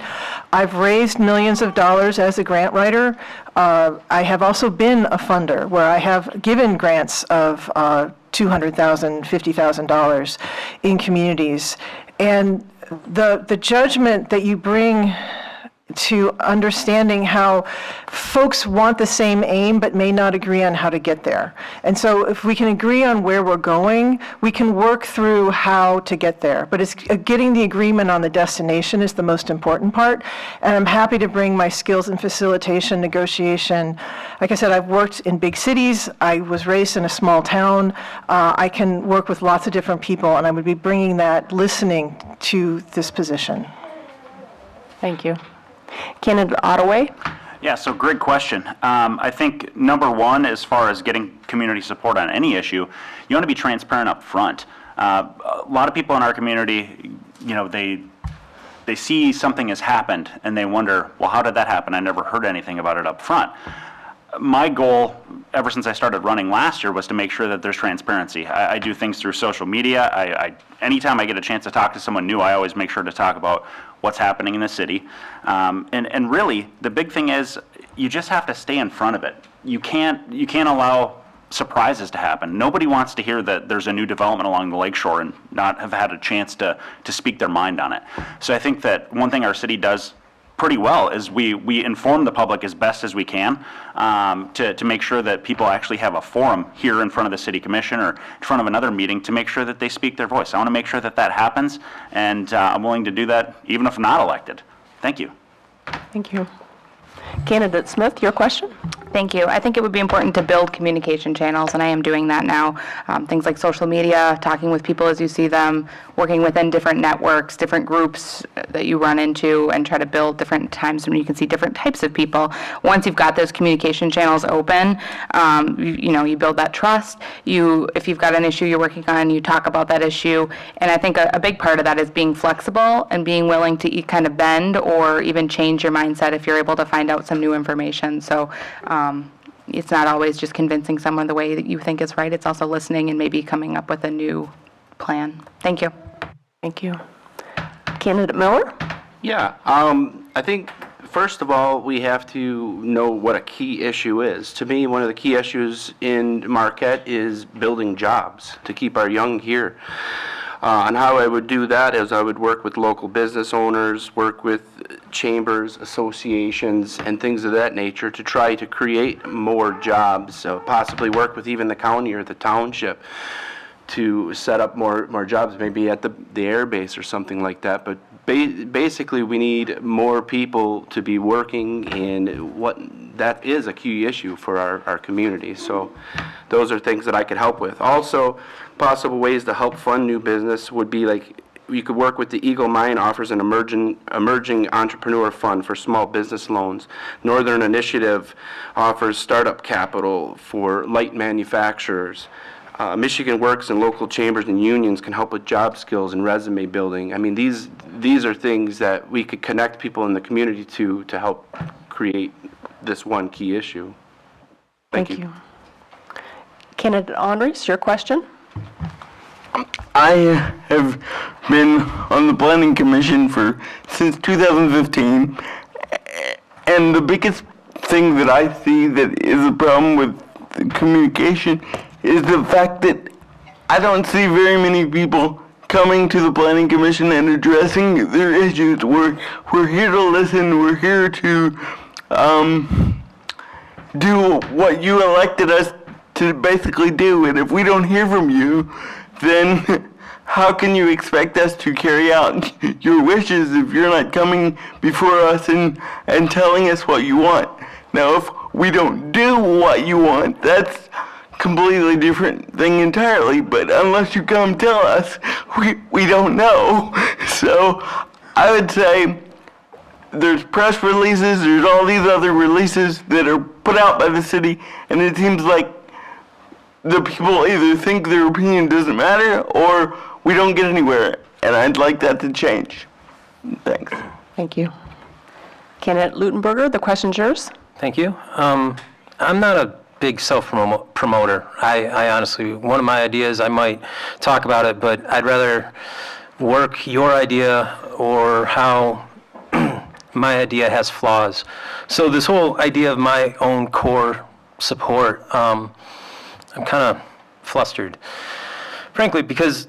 I've raised millions of dollars as a grant writer. I have also been a funder where I have given grants of $200,000, $50,000 in communities. And the judgment that you bring to understanding how folks want the same aim but may not agree on how to get there. And so if we can agree on where we're going, we can work through how to get there. But it's getting the agreement on the destination is the most important part. And I'm happy to bring my skills in facilitation, negotiation. Like I said, I've worked in big cities. I was raised in a small town. I can work with lots of different people, and I would be bringing that listening to this position. Thank you. Candidate Ottaway? Yeah, so great question. I think number one, as far as getting community support on any issue, you want to be transparent up front. A lot of people in our community, you know, they see something has happened and they wonder, well, how did that happen? I never heard anything about it up front. My goal, ever since I started running last year, was to make sure that there's transparency. I do things through social media. Anytime I get a chance to talk to someone new, I always make sure to talk about what's happening in the city. And really, the big thing is you just have to stay in front of it. You can't allow surprises to happen. Nobody wants to hear that there's a new development along the lakeshore and not have had a chance to speak their mind on it. So I think that one thing our city does pretty well is we inform the public as best as we can to make sure that people actually have a forum here in front of the city commission or in front of another meeting to make sure that they speak their voice. I want to make sure that that happens, and I'm willing to do that even if not elected. Thank you. Thank you. Candidate Smith, your question? Thank you. I think it would be important to build communication channels, and I am doing that now. Things like social media, talking with people as you see them, working within different networks, different groups that you run into, and try to build different times when you can see different types of people. Once you've got those communication channels open, you build that trust. If you've got an issue you're working on, you talk about that issue. And I think a big part of that is being flexible and being willing to kind of bend or even change your mindset if you're able to find out some new information. So it's not always just convincing someone the way that you think is right. It's also listening and maybe coming up with a new plan. Thank you. Thank you. Candidate Miller? Yeah, I think, first of all, we have to know what a key issue is. To me, one of the key issues in Marquette is building jobs to keep our young here. And how I would do that is I would work with local business owners, work with chambers, associations, and things of that nature to try to create more jobs, possibly work with even the county or the township to set up more jobs, maybe at the air base or something like that. But basically, we need more people to be working, and that is a key issue for our community. So those are things that I could help with. Also, possible ways to help fund new business would be like, you could work with the Eagle Mine offers an emerging entrepreneur fund for small business loans. Northern Initiative offers startup capital for light manufacturers. Michigan Works and local chambers and unions can help with job skills and resume building. I mean, these are things that we could connect people in the community to help create this one key issue. Thank you. Candidate Andres, your question? I have been on the Planning Commission since 2015, and the biggest thing that I see that is a problem with communication is the fact that I don't see very many people coming to the Planning Commission and addressing their issues. We're here to listen. We're here to do what you elected us to basically do. And if we don't hear from you, then how can you expect us to carry out your wishes if you're not coming before us and telling us what you want? Now, if we don't do what you want, that's completely different thing entirely, but unless you come tell us, we don't know. So I would say there's press releases, there's all these other releases that are put out by the city, and it seems like the people either think their opinion doesn't matter or we don't get anywhere, and I'd like that to change. Thanks. Thank you. Candidate Lutenberger, the question's yours. Thank you. I'm not a big self-promoter. I honestly, one of my ideas, I might talk about it, but I'd rather work your idea or how my idea has flaws. So this whole idea of my own core support, I'm kind of flustered, frankly, because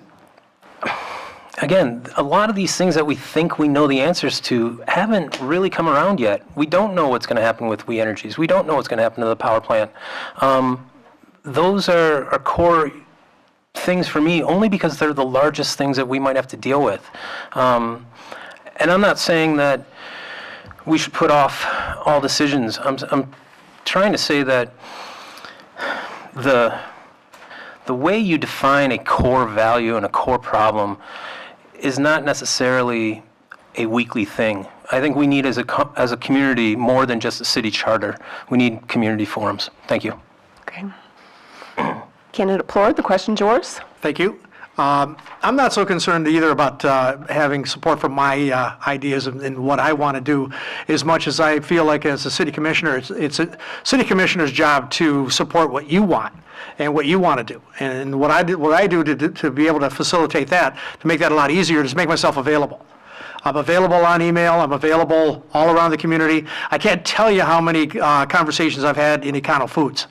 again, a lot of these things that we think we know the answers to haven't really come around yet. We don't know what's going to happen with We Energies. We don't know what's going to happen to the power plant. Those are core things for me only because they're the largest things that we might have to deal with. And I'm not saying that we should put off all decisions. I'm trying to say that the way you define a core value and a core problem is not necessarily a weekly thing. I think we need as a community more than just a city charter. We need community forums. Thank you. Okay. Candidate Plord, the question's yours. Thank you. I'm not so concerned either about having support for my ideas and what I want to do, as much as I feel like as a city commissioner, it's a city commissioner's job to support what you want and what you want to do. And what I do to be able to facilitate that, to make that a lot easier, is make myself available. I'm available on email. I'm available all around the community. I can't tell you how many conversations I've had in Econo Foods.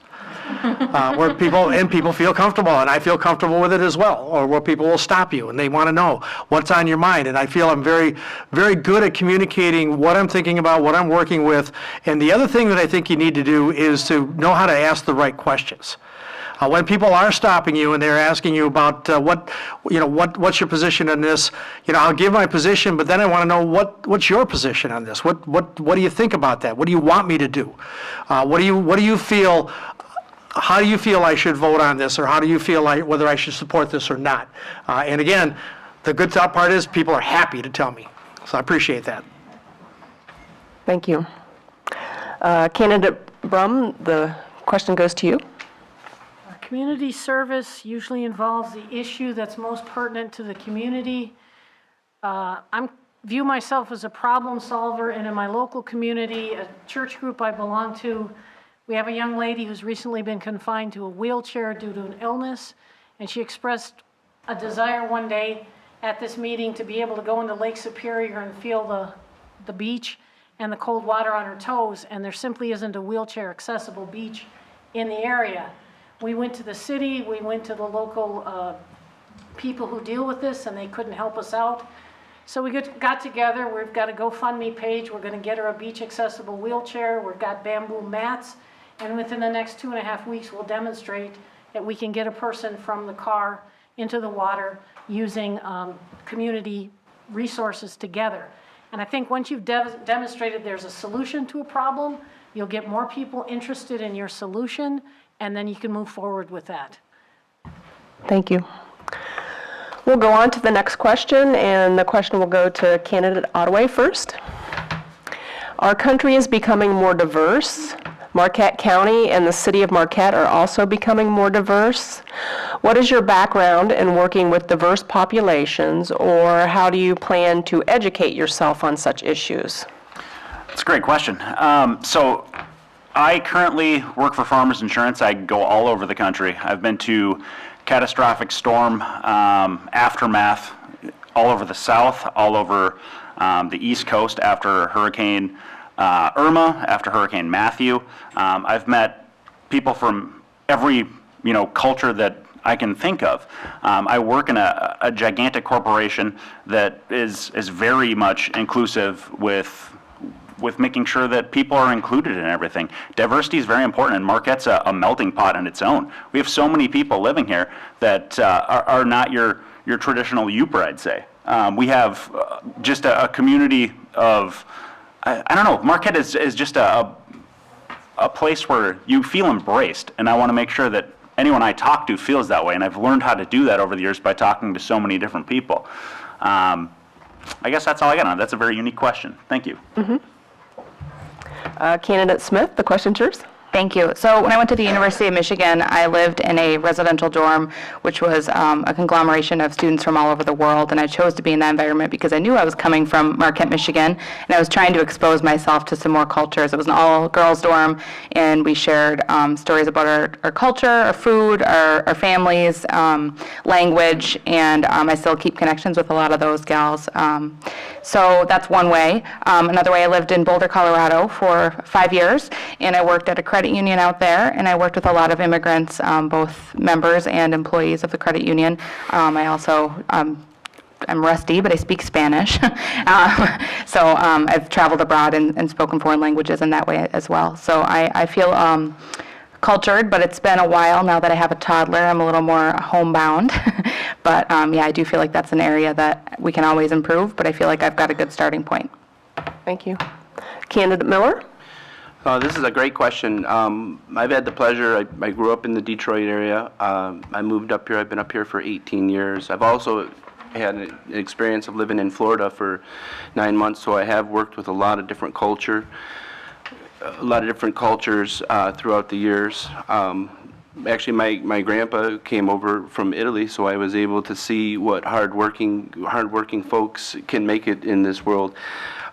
Where people feel comfortable, and I feel comfortable with it as well, or where people will stop you and they want to know what's on your mind. And I feel I'm very, very good at communicating what I'm thinking about, what I'm working with. And the other thing that I think you need to do is to know how to ask the right questions. When people are stopping you and they're asking you about what's your position on this, I'll give my position, but then I want to know what's your position on this? What do you think about that? What do you want me to do? What do you feel? How do you feel I should vote on this, or how do you feel whether I should support this or not? And again, the good part is people are happy to tell me, so I appreciate that. Thank you. Candidate Brum, the question goes to you. Community service usually involves the issue that's most pertinent to the community. I view myself as a problem solver, and in my local community, a church group I belong to, we have a young lady who's recently been confined to a wheelchair due to an illness, and she expressed a desire one day at this meeting to be able to go into Lake Superior and feel the beach and the cold water on her toes, and there simply isn't a wheelchair accessible beach in the area. We went to the city, we went to the local people who deal with this, and they couldn't help us out. So we got together, we've got a GoFundMe page, we're gonna get her a beach accessible wheelchair, we've got bamboo mats, and within the next 2.5 weeks, we'll demonstrate that we can get a person from the car into the water using community resources together. And I think once you've demonstrated there's a solution to a problem, you'll get more people interested in your solution, and then you can move forward with that. Thank you. We'll go on to the next question, and the question will go to candidate Ottaway first. Our country is becoming more diverse. Marquette County and the city of Marquette are also becoming more diverse. What is your background in working with diverse populations, or how do you plan to educate yourself on such issues? That's a great question. So I currently work for Farmers Insurance. I go all over the country. I've been to catastrophic storm aftermath all over the South, all over the East Coast after Hurricane Irma, after Hurricane Matthew. I've met people from every culture that I can think of. I work in a gigantic corporation that is very much inclusive with making sure that people are included in everything. Diversity is very important, and Marquette's a melting pot on its own. We have so many people living here that are not your traditional Yooper, I'd say. We have just a community of, I don't know, Marquette is just a place where you feel embraced, and I want to make sure that anyone I talk to feels that way, and I've learned how to do that over the years by talking to so many different people. I guess that's all I got on it. That's a very unique question. Thank you. Mm-hmm. Candidate Smith, the question's yours. Thank you. So when I went to the University of Michigan, I lived in a residential dorm, which was a conglomeration of students from all over the world, and I chose to be in that environment because I knew I was coming from Marquette, Michigan, and I was trying to expose myself to some more cultures. It was an all-girls dorm, and we shared stories about our culture, our food, our families, language, and I still keep connections with a lot of those gals. So that's one way. Another way, I lived in Boulder, Colorado for 5 years, and I worked at a credit union out there, and I worked with a lot of immigrants, both members and employees of the credit union. I also, I'm rusty, but I speak Spanish. So I've traveled abroad and spoken foreign languages in that way as well. So I feel cultured, but it's been a while now that I have a toddler. I'm a little more homebound. But yeah, I do feel like that's an area that we can always improve, but I feel like I've got a good starting point. Thank you. Candidate Miller? This is a great question. I've had the pleasure, I grew up in the Detroit area. I moved up here, I've been up here for 18 years. I've also had an experience of living in Florida for 9 months, so I have worked with a lot of different cultures throughout the years. Actually, my grandpa came over from Italy, so I was able to see what hardworking folks can make it in this world.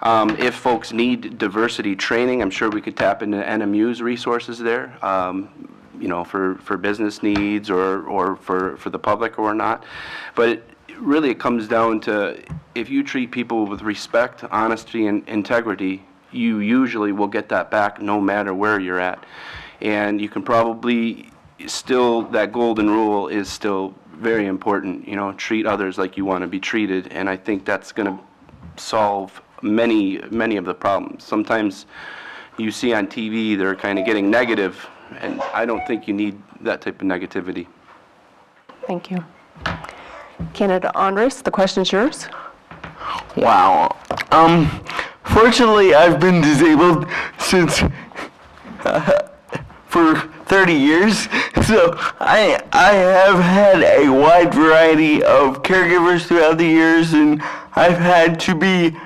If folks need diversity training, I'm sure we could tap into NMU's resources there, for business needs or for the public or not. But really it comes down to, if you treat people with respect, honesty, and integrity, you usually will get that back no matter where you're at. And you can probably still, that golden rule is still very important, treat others like you want to be treated. And I think that's going to solve many of the problems. Sometimes you see on TV they're kind of getting negative, and I don't think you need that type of negativity. Thank you. Candidate Andres, the question is yours. Wow. Fortunately, I've been disabled since for 30 years, so I have had a wide variety of caregivers throughout the years, and I've had to be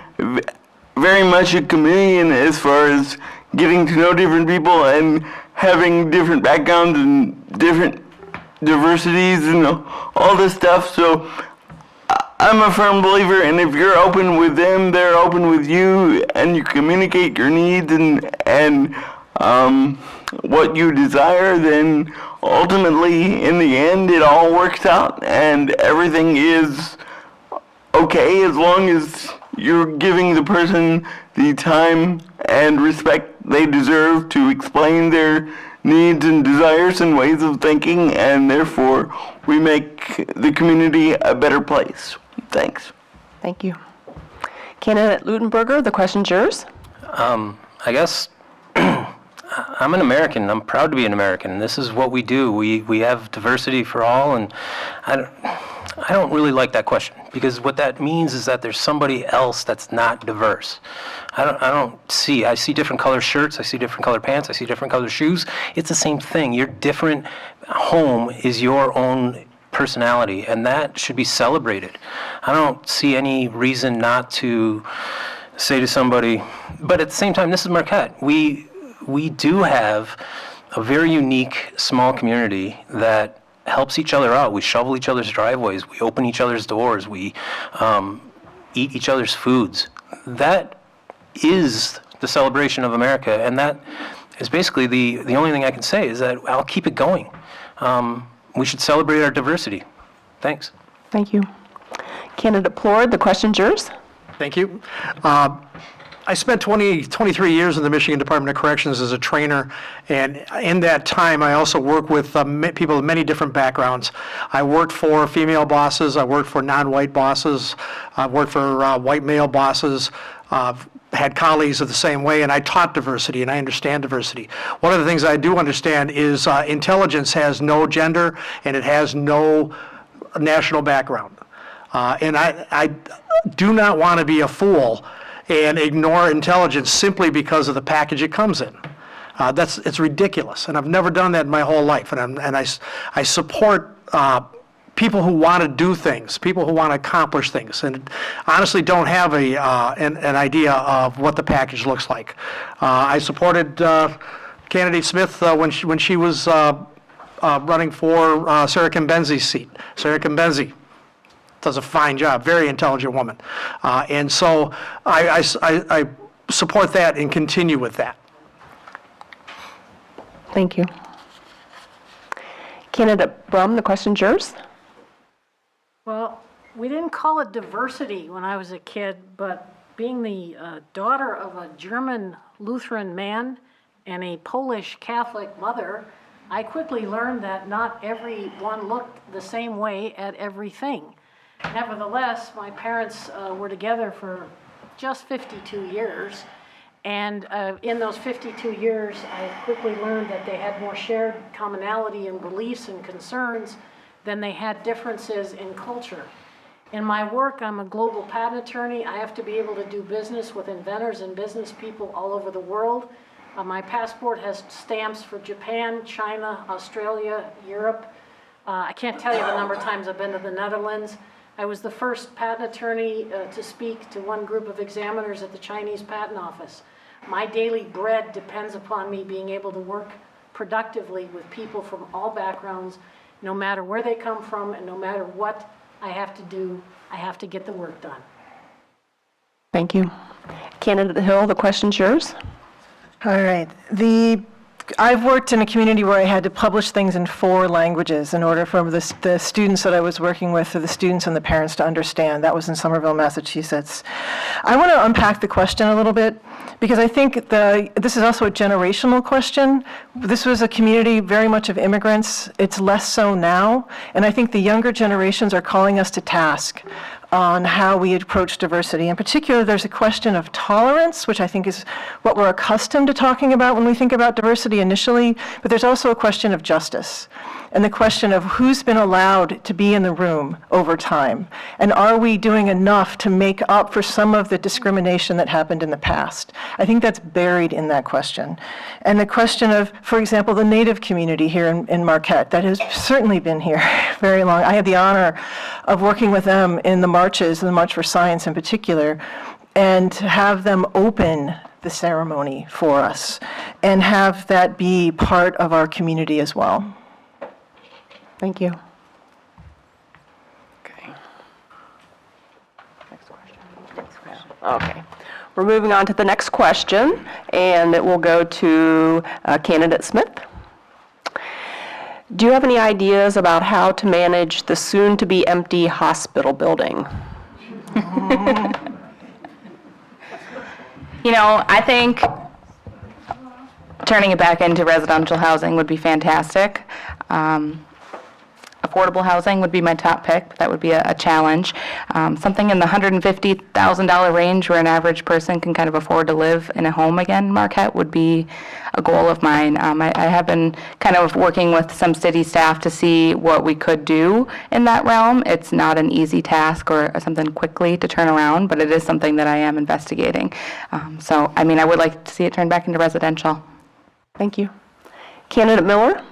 very much a chameleon as far as getting to know different people and having different backgrounds and different diversities and all this stuff. So I'm a firm believer, and if you're open with them, they're open with you, and you communicate your needs and what you desire, then ultimately, in the end, it all works out, and everything is okay as long as you're giving the person the time and respect they deserve to explain their needs and desires and ways of thinking, and therefore we make the community a better place. Thanks. Thank you. Candidate Lutenberger, the question's yours. I guess I'm an American. I'm proud to be an American. This is what we do. We have diversity for all, and I don't really like that question, because what that means is that there's somebody else that's not diverse. I see different color shirts, I see different color pants, I see different color shoes. It's the same thing. Your different home is your own personality, and that should be celebrated. I don't see any reason not to say to somebody, but at the same time, this is Marquette. We do have a very unique small community that helps each other out. We shovel each other's driveways, we open each other's doors, we eat each other's foods. That is the celebration of America, and that is basically the only thing I can say is that I'll keep it going. We should celebrate our diversity. Thanks. Thank you. Candidate Plord, the question's yours. Thank you. I spent 23 years in the Michigan Department of Corrections as a trainer, and in that time, I also worked with people of many different backgrounds. I worked for female bosses, I worked for non-white bosses, I worked for white male bosses, had colleagues of the same way, and I taught diversity, and I understand diversity. One of the things I do understand is intelligence has no gender, and it has no national background. And I do not want to be a fool and ignore intelligence simply because of the package it comes in. It's ridiculous, and I've never done that in my whole life. And I support people who want to do things, people who want to accomplish things, and honestly don't have an idea of what the package looks like. I supported candidate Smith when she was running for Sarah Kimbenzi's seat. Sarah Kimbenzi does a fine job, very intelligent woman. And so I support that and continue with that. Thank you. Candidate Brum, the question's yours. Well, we didn't call it diversity when I was a kid, but being the daughter of a German Lutheran man and a Polish Catholic mother, I quickly learned that not everyone looked the same way at everything. Nevertheless, my parents were together for just 52 years, and in those 52 years, I quickly learned that they had more shared commonality in beliefs and concerns than they had differences in culture. In my work, I'm a global patent attorney. I have to be able to do business with inventors and business people all over the world. My passport has stamps for Japan, China, Australia, Europe. I can't tell you the number of times I've been to the Netherlands. I was the first patent attorney to speak to one group of examiners at the Chinese Patent Office. My daily bread depends upon me being able to work productively with people from all backgrounds, no matter where they come from and no matter what I have to do, I have to get the work done. Thank you. Candidate Hill, the question's yours. All right. I've worked in a community where I had to publish things in 4 languages in order for the students that I was working with, or the students and the parents, to understand. That was in Somerville, Massachusetts. I want to unpack the question a little bit, because I think this is also a generational question. This was a community very much of immigrants. It's less so now, and I think the younger generations are calling us to task. on how we approach diversity. In particular, there's a question of tolerance, which I think is what we're accustomed to talking about when we think about diversity initially, but there's also a question of justice and the question of who's been allowed to be in the room over time, and are we doing enough to make up for some of the discrimination that happened in the past? I think that's buried in that question. And the question of, for example, the Native community here in Marquette, that has certainly been here very long. I had the honor of working with them in the marches, the March for Science in particular, and to have them open the ceremony for us and have that be part of our community as well. Thank you. Okay. Next question. Okay. We're moving on to the next question, and it will go to candidate Smith. Do you have any ideas about how to manage the soon-to-be empty hospital building? You know, I think turning it back into residential housing would be fantastic. Affordable housing would be my top pick. That would be a challenge. Something in the $150,000 range where an average person can kind of afford to live in a home again, Marquette, would be a goal of mine. I have been kind of working with some city staff to see what we could do in that realm. It's not an easy task or something quickly to turn around, but it is something that I am investigating. So, I mean, I would like to see it turned back into residential. Thank you. Candidate Miller?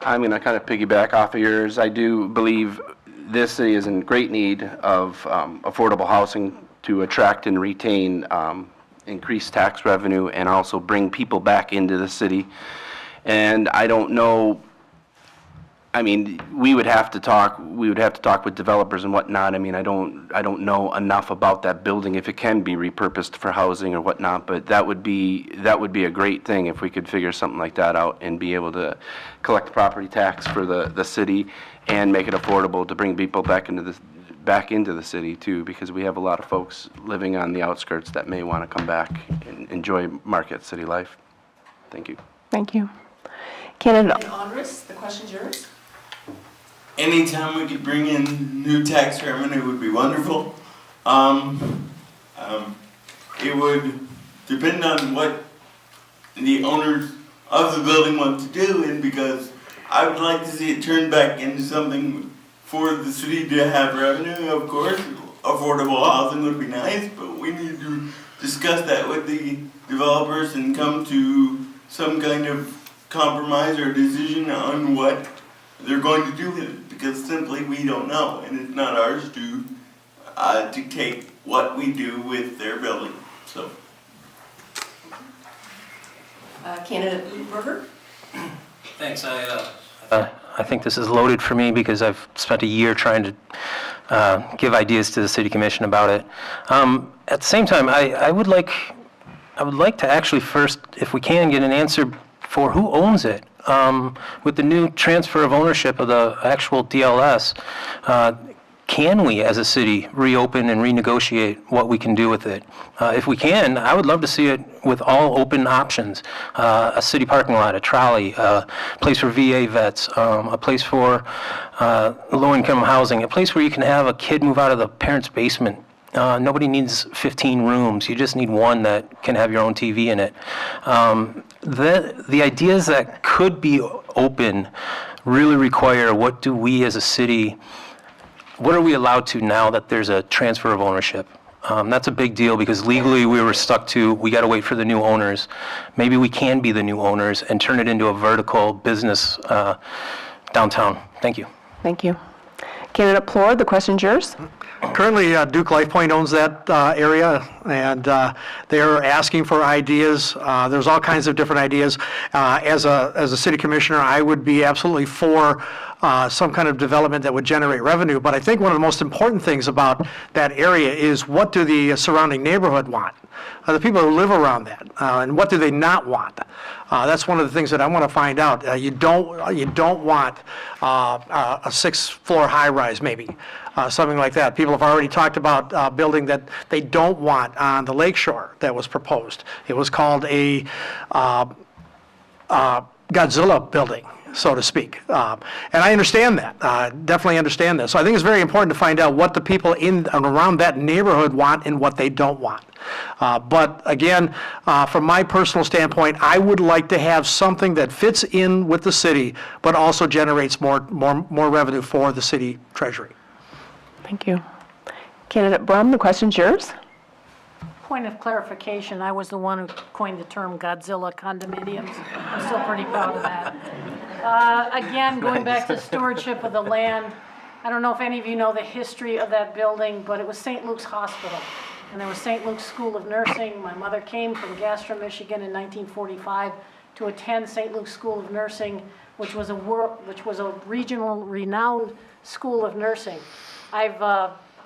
I'm going to kind of piggyback off of yours. I do believe this city is in great need of affordable housing to attract and retain increased tax revenue and also bring people back into the city. And I don't know, I mean, we would have to talk with developers and whatnot. I mean, I don't know enough about that building, if it can be repurposed for housing or whatnot, but that would be a great thing if we could figure something like that out and be able to collect property tax for the city and make it affordable to bring people back into the city too, because we have a lot of folks living on the outskirts that may want to come back and enjoy Marquette city life. Thank you. Thank you. Candidate Andres, the question's yours. Anytime we could bring in new tax revenue would be wonderful. It would depend on what the owners of the building want to do, and because I would like to see it turned back into something for the city to have revenue. Of course, affordable housing would be nice, but we need to discuss that with the developers and come to some kind of compromise or decision on what they're going to do with it, because simply we don't know, and it's not ours to dictate what we do with their building. So, Candidate Berger? Thanks. I think this is loaded for me because I've spent a year trying to give ideas to the city commission about it. At the same time, I would like to actually first, if we can, get an answer for who owns it. With the new transfer of ownership of the actual DLS, can we as a city reopen and renegotiate what we can do with it? If we can, I would love to see it with all open options. A city parking lot, a trolley, a place for VA vets, a place for low-income housing, a place where you can have a kid move out of the parents' basement. Nobody needs 15 rooms. You just need one that can have your own TV in it. The ideas that could be open really require, what do we as a city, what are we allowed to now that there's a transfer of ownership? That's a big deal because legally we were stuck to, we got to wait for the new owners. Maybe we can be the new owners and turn it into a vertical business downtown. Thank you. Thank you. Candidate Plord, the question's yours. Currently, Duke Life Point owns that area, and they're asking for ideas. There's all kinds of different ideas. As a city commissioner, I would be absolutely for some kind of development that would generate revenue. But I think one of the most important things about that area is, what do the surrounding neighborhood want? The people who live around that, and what do they not want? That's one of the things that I want to find out. You don't want a 6th-floor high-rise, maybe, something like that. People have already talked about a building that they don't want on the lakeshore that was proposed. It was called a Godzilla building. so to speak. And I understand that, definitely understand that. So I think it's very important to find out what the people in and around that neighborhood want and what they don't want. But again, from my personal standpoint, I would like to have something that fits in with the city, but also generates more revenue for the city treasury. Thank you. Candidate Brum, the question's yours. Point of clarification, I was the one who coined the term Godzilla condominiums. I'm still pretty proud of that. Again, going back to stewardship of the land, I don't know if any of you know the history of that building, but it was St. Luke's Hospital. And there was St. Luke's School of Nursing. My mother came from Gaston, Michigan in 1945 to attend St. Luke's School of Nursing, which was a regional renowned school of nursing. I've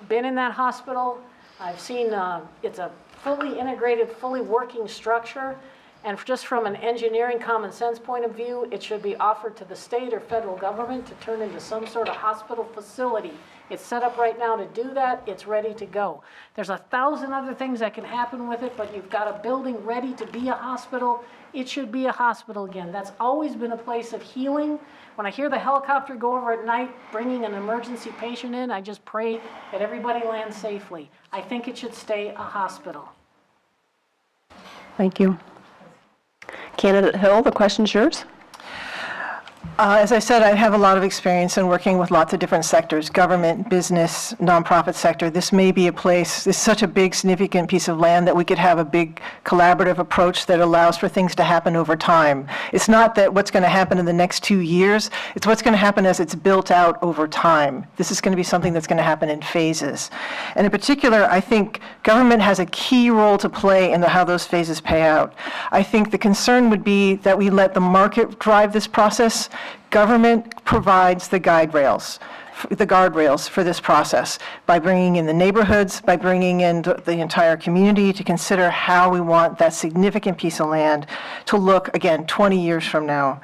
been in that hospital. I've seen it's a fully integrated, fully working structure. And just from an engineering common sense point of view, it should be offered to the state or federal government to turn into some sort of hospital facility. It's set up right now to do that. It's ready to go. There's 1,000 other things that can happen with it, but you've got a building ready to be a hospital. It should be a hospital again. That's always been a place of healing. When I hear the helicopter go over at night, bringing an emergency patient in, I just pray that everybody lands safely. I think it should stay a hospital. Thank you. Candidate Hill, the question's yours. As I said, I have a lot of experience in working with lots of different sectors, government, business, nonprofit sector. This may be a place, this is such a big, significant piece of land that we could have a big collaborative approach that allows for things to happen over time. It's not that what's going to happen in the next 2 years, it's what's going to happen as it's built out over time. This is going to be something that's going to happen in phases. And in particular, I think government has a key role to play in how those phases pay out. I think the concern would be that we let the market drive this process. Government provides the guardrails for this process by bringing in the neighborhoods, by bringing in the entire community to consider how we want that significant piece of land to look, again, 20 years from now.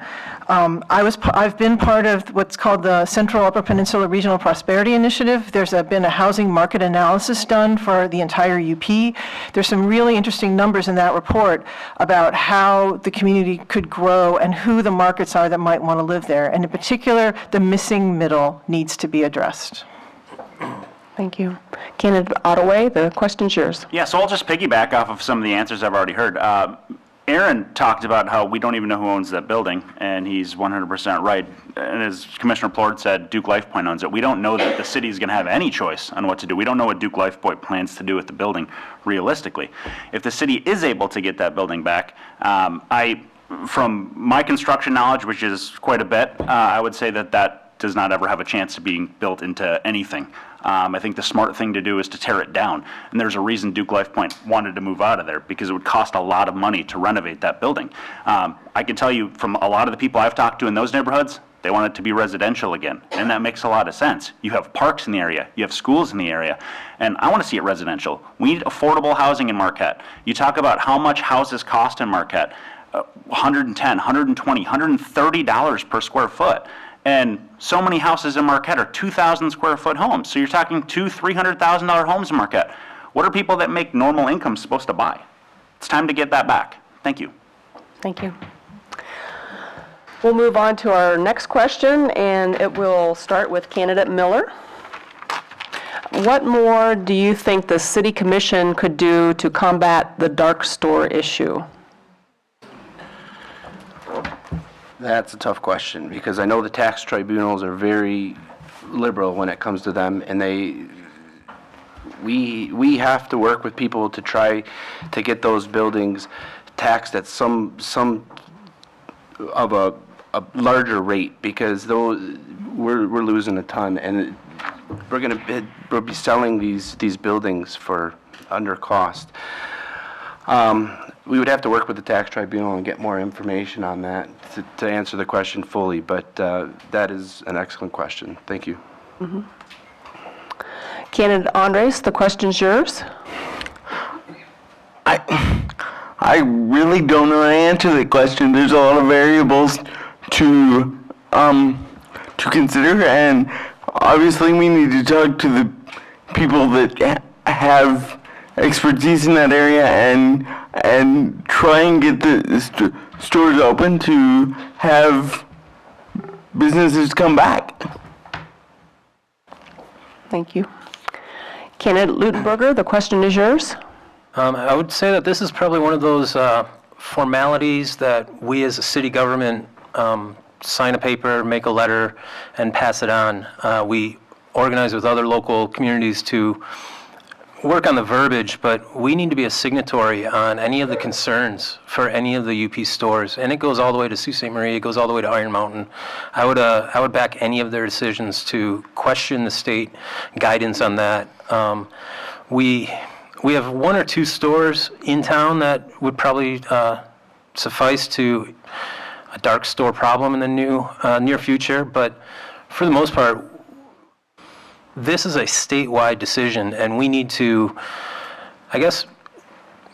I've been part of what's called the Central Upper Peninsula Regional Prosperity Initiative. There's been a housing market analysis done for the entire UP. There's some really interesting numbers in that report about how the community could grow and who the markets are that might want to live there. And in particular, the missing middle needs to be addressed. Thank you. Candidate Ottaway, the question's yours. Yeah, so I'll just piggyback off of some of the answers I've already heard. Aaron talked about how we don't even know who owns that building, and he's 100% right. And as Commissioner Plord said, Duke LifePoint owns it. We don't know that the city is going to have any choice on what to do. We don't know what Duke LifePoint plans to do with the building realistically. If the city is able to get that building back, from my construction knowledge, which is quite a bit, I would say that that does not ever have a chance of being built into anything. I think the smart thing to do is to tear it down. And there's a reason Duke LifePoint wanted to move out of there, because it would cost a lot of money to renovate that building. I can tell you from a lot of the people I've talked to in those neighborhoods, they want it to be residential again. And that makes a lot of sense. You have parks in the area, you have schools in the area, and I want to see it residential. We need affordable housing in Marquette. You talk about how much houses cost in Marquette, $110, $120, $130 per square foot. And so many houses in Marquette are 2,000 square foot homes. So you're talking $300,000 homes in Marquette. What are people that make normal incomes supposed to buy? It's time to get that back. Thank you. Thank you. We'll move on to our next question, and it will start with candidate Miller. What more do you think the City Commission could do to combat the dark store issue? That's a tough question, because I know the tax tribunals are very liberal when it comes to them, and we have to work with people to try to get those buildings taxed at some of a larger rate, because those we're losing a ton, and we'll be selling these buildings for under cost. We would have to work with the tax tribunal and get more information on that to answer the question fully, but that is an excellent question. Thank you. Mm-hmm. Candidate Andres, the question's yours. I really don't know how to answer the question. There's a lot of variables to consider, and obviously we need to talk to the people that have expertise in that area and try and get the stores open to have businesses come back. Thank you. Candidate Lutenberger, the question is yours. I would say that this is probably one of those formalities that we as a city government sign a paper, make a letter, and pass it on. We organize with other local communities to work on the verbiage, but we need to be a signatory on any of the concerns for any of the UP stores, and it goes all the way to Sault Ste. Marie, it goes all the way to Iron Mountain. I would back any of their decisions to question the state guidance on that. We have one or two stores in town that would probably suffice to a dark store problem in the near future, but for the most part, this is a statewide decision, and we need to, I guess,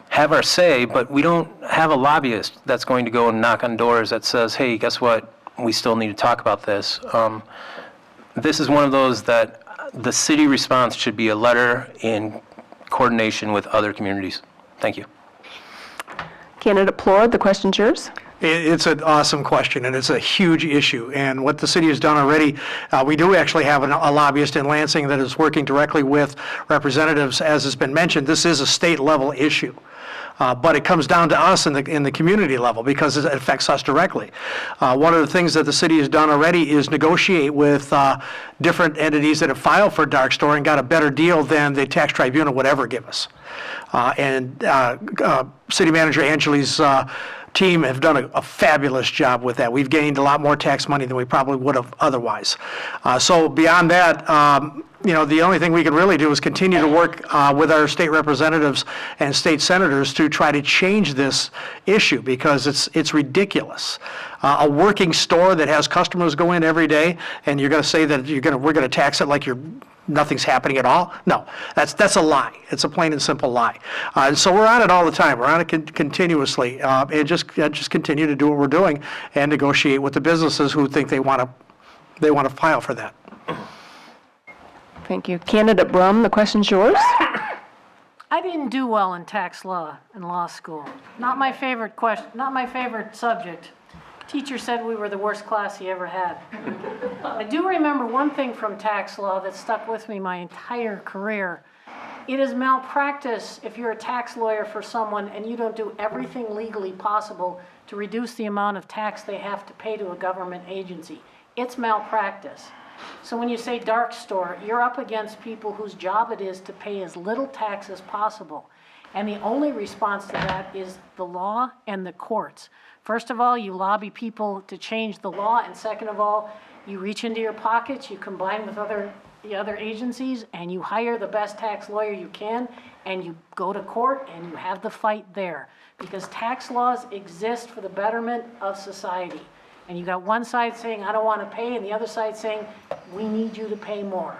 have our say, but we don't have a lobbyist that's going to go and knock on doors that says, hey, guess what, we still need to talk about this. This is one of those that the city response should be a letter in coordination with other communities. Thank you. Candidate Plord, the question's yours. It's an awesome question, and it's a huge issue. And what the city has done already, we do actually have a lobbyist in Lansing that is working directly with representatives. As has been mentioned, this is a state-level issue. But it comes down to us in the community level because it affects us directly. One of the things that the city has done already is negotiate with different entities that have filed for dark store and got a better deal than the tax tribunal would ever give us. City Manager Angeli's team have done a fabulous job with that. We've gained a lot more tax money than we probably would have otherwise. So beyond that, the only thing we can really do is continue to work with our state representatives and state senators to try to change this issue because it's ridiculous. A working store that has customers go in every day, and you're going to say that we're going to tax it like nothing's happening at all? No, that's a lie. It's a plain and simple lie. And so we're on it all the time. We're on it continuously, and just continue to do what we're doing and negotiate with the businesses who think they want to file for that. Thank you. Candidate Brum, the question's yours. I didn't do well in tax law in law school. Not my favorite question, not my favorite subject. Teacher said we were the worst class he ever had. I do remember one thing from tax law that stuck with me my entire career. It is malpractice if you're a tax lawyer for someone and you don't do everything legally possible to reduce the amount of tax they have to pay to a government agency. It's malpractice. So when you say dark store, you're up against people whose job it is to pay as little tax as possible. And the only response to that is the law and the courts. First of all, you lobby people to change the law, and second of all, you reach into your pockets, you combine with the other agencies, and you hire the best tax lawyer you can, and you go to court, and you have the fight there. Because tax laws exist for the betterment of society. And you got one side saying, I don't want to pay, and the other side saying, we need you to pay more.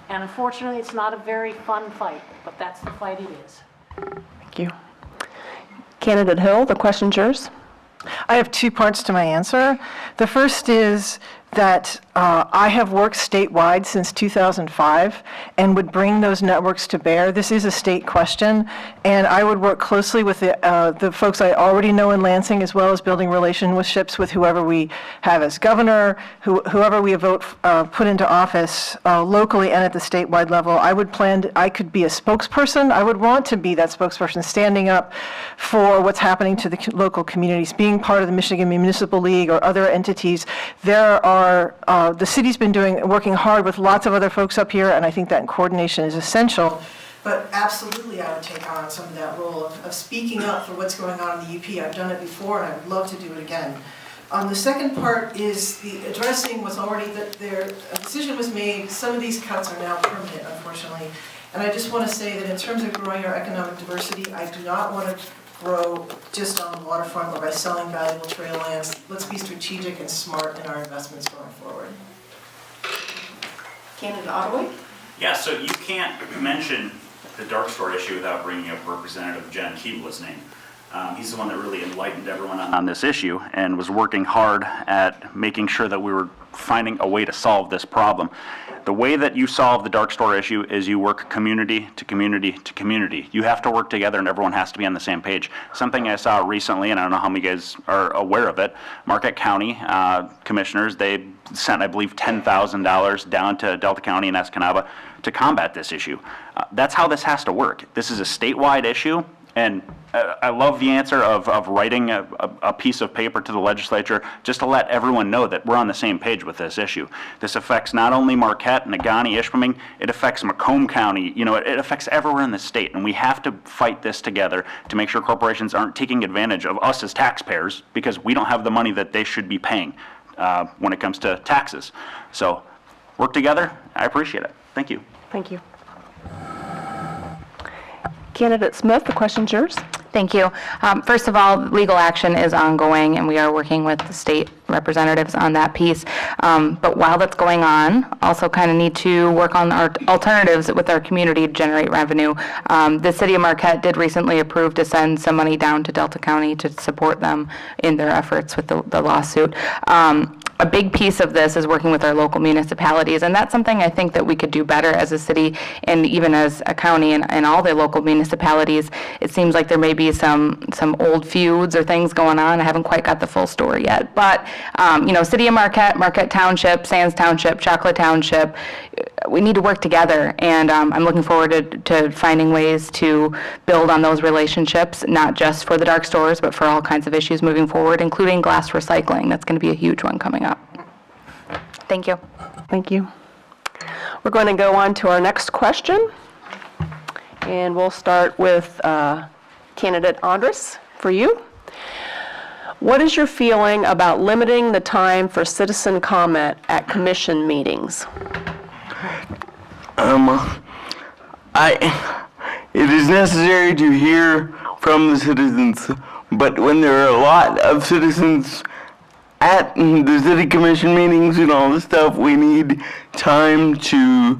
And unfortunately, it's not a very fun fight, but that's the fight it is. Thank you. Candidate Hill, the question's yours. I have two parts to my answer. The first is that I have worked statewide since 2005 and would bring those networks to bear. This is a state question, and I would work closely with the folks I already know in Lansing, as well as building relationships with whoever we have as governor, whoever we vote put into office locally and at the statewide level. I could be a spokesperson. I would want to be that spokesperson, standing up for what's happening to the local communities, being part of the Michigan Municipal League or other entities. There are the city's been working hard with lots of other folks up here, and I think that coordination is essential. But absolutely, I would take on some of that role of speaking up for what's going on in the UP. I've done it before, and I would love to do it again. The second part is the addressing what's already there. A decision was made. Some of these cuts are now permanent, unfortunately. And I just want to say that in terms of growing our economic diversity, I do not want to grow just on the waterfront or by selling valuable trail lands. Let's be strategic and smart in our investments going forward. Candidate Ottaway? Yeah, so you can't mention the dark store issue without bringing up Representative Jen Keeble's name. He's the one that really enlightened everyone on this issue and was working hard at making sure that we were finding a way to solve this problem. The way that you solve the dark store issue is you work community to community to community. You have to work together and everyone has to be on the same page. Something I saw recently, and I don't know how many guys are aware of it, Marquette County commissioners, they sent, I believe, $10,000 down to Delta County and Escanaba to combat this issue. That's how this has to work. This is a statewide issue, and I love the answer of writing a piece of paper to the legislature just to let everyone know that we're on the same page with this issue. This affects not only Marquette, Negaunee, Ishpeming, it affects Macomb County, it affects everywhere in the state, and we have to fight this together to make sure corporations aren't taking advantage of us as taxpayers because we don't have the money that they should be paying when it comes to taxes. So work together. I appreciate it. Thank you. Thank you. Candidate Smith, the question's yours. Thank you. First of all, legal action is ongoing, and we are working with the state representatives on that piece. But while that's going on, also kind of need to work on our alternatives with our community to generate revenue. The city of Marquette did recently approve to send some money down to Delta County to support them in their efforts with the lawsuit. A big piece of this is working with our local municipalities, and that's something I think that we could do better as a city and even as a county and all the local municipalities. It seems like there may be some old feuds or things going on. I haven't quite got the full story yet, but city of Marquette, Marquette Township, Sands Township, Chocolate Township, we need to work together, and I'm looking forward to finding ways to build on those relationships, not just for the dark stores, but for all kinds of issues moving forward, including glass recycling. That's going to be a huge one coming up. Thank you. Thank you. We're going to go on to our next question, and we'll start with candidate Andres for you. What is your feeling about limiting the time for citizen comment at commission meetings? It is necessary to hear from the citizens, but when there are a lot of citizens at the city commission meetings and all this stuff, we need time to